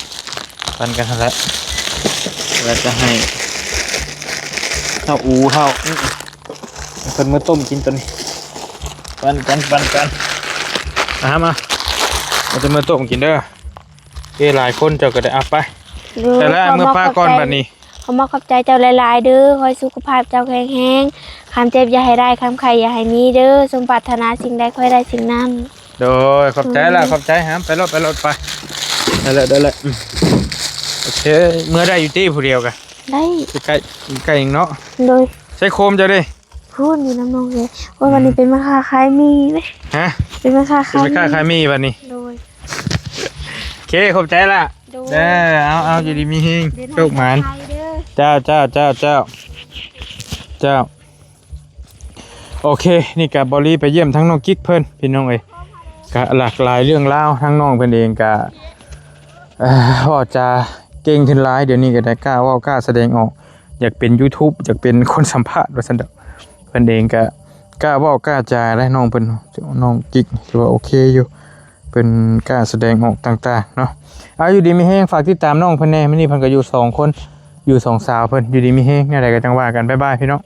ปันกันทั้งแล้วแล้วจะให้เท่าอูเท่าเพิ่นมื้อต้มกินตัวนี้ปันกันมาเราจะมื้อต้มกินเด้อหลายคนเจ้าก็ได้เอาไป แต่ละเมื่อป้าก่อนบัดนี้ เขามาขอบใจเจ้าหลายๆเด้อคอยสุขภาพเจ้าแข็งแรงคำเจ็บอย่าให้ได้คำไข่อย่าให้มีเด้อสมปรารถนาสิ่งใดค่อยได้สิ่งนั้น โดยขอบใจละขอบใจฮะไปรถไปได้เลยโอเคเมื่อได้อยู่ที่ผู้เดียวกัน ได้ ใกล้เองเนาะ โดย ใช้โคมเจ้าดิ พูดอยู่น้ำนองเลยว่าวันนี้เป็นมาค้าขายมีเลย ฮะ เป็นมาค้า เป็น ขาย ไม่ค่าขายมีวันนี้ โดย เคขอบใจละเด้อเอาอยู่ดีมีเฮงโชคหมานเจ้าโอเคนี่กับบอลลี่ไปเยี่ยมทั้งน้องกิ๊กเพิ่นพี่น้องเอ้ยก็หลากหลายเรื่องเล่าวทั้งน้องเพิ่นเองก็ว่าจะเก่งขึ้นหลายเดี๋ยวนี้ก็ได้กล้าเว้ากล้าแสดงออกอยากเป็น YouTube อยากเป็นคนสัมภาษณ์ว่าซั่นดอกเพิ่นเองก็กล้าเว้ากล้าจาและน้องเพิ่นน้องกิ๊กถือว่าโอเคอยู่เป็นกล้าแสดงออกต่างๆเนาะเอาอยู่ดีมีแฮงฝากติดตามน้องเพิ่นแน่มื้อนี้เพิ่นก็อยู่2คนอยู่2สาวเพิ่นอยู่ดีมีแฮงแนวใดก็จังว่ากันบ๊ายบายพี่น้อง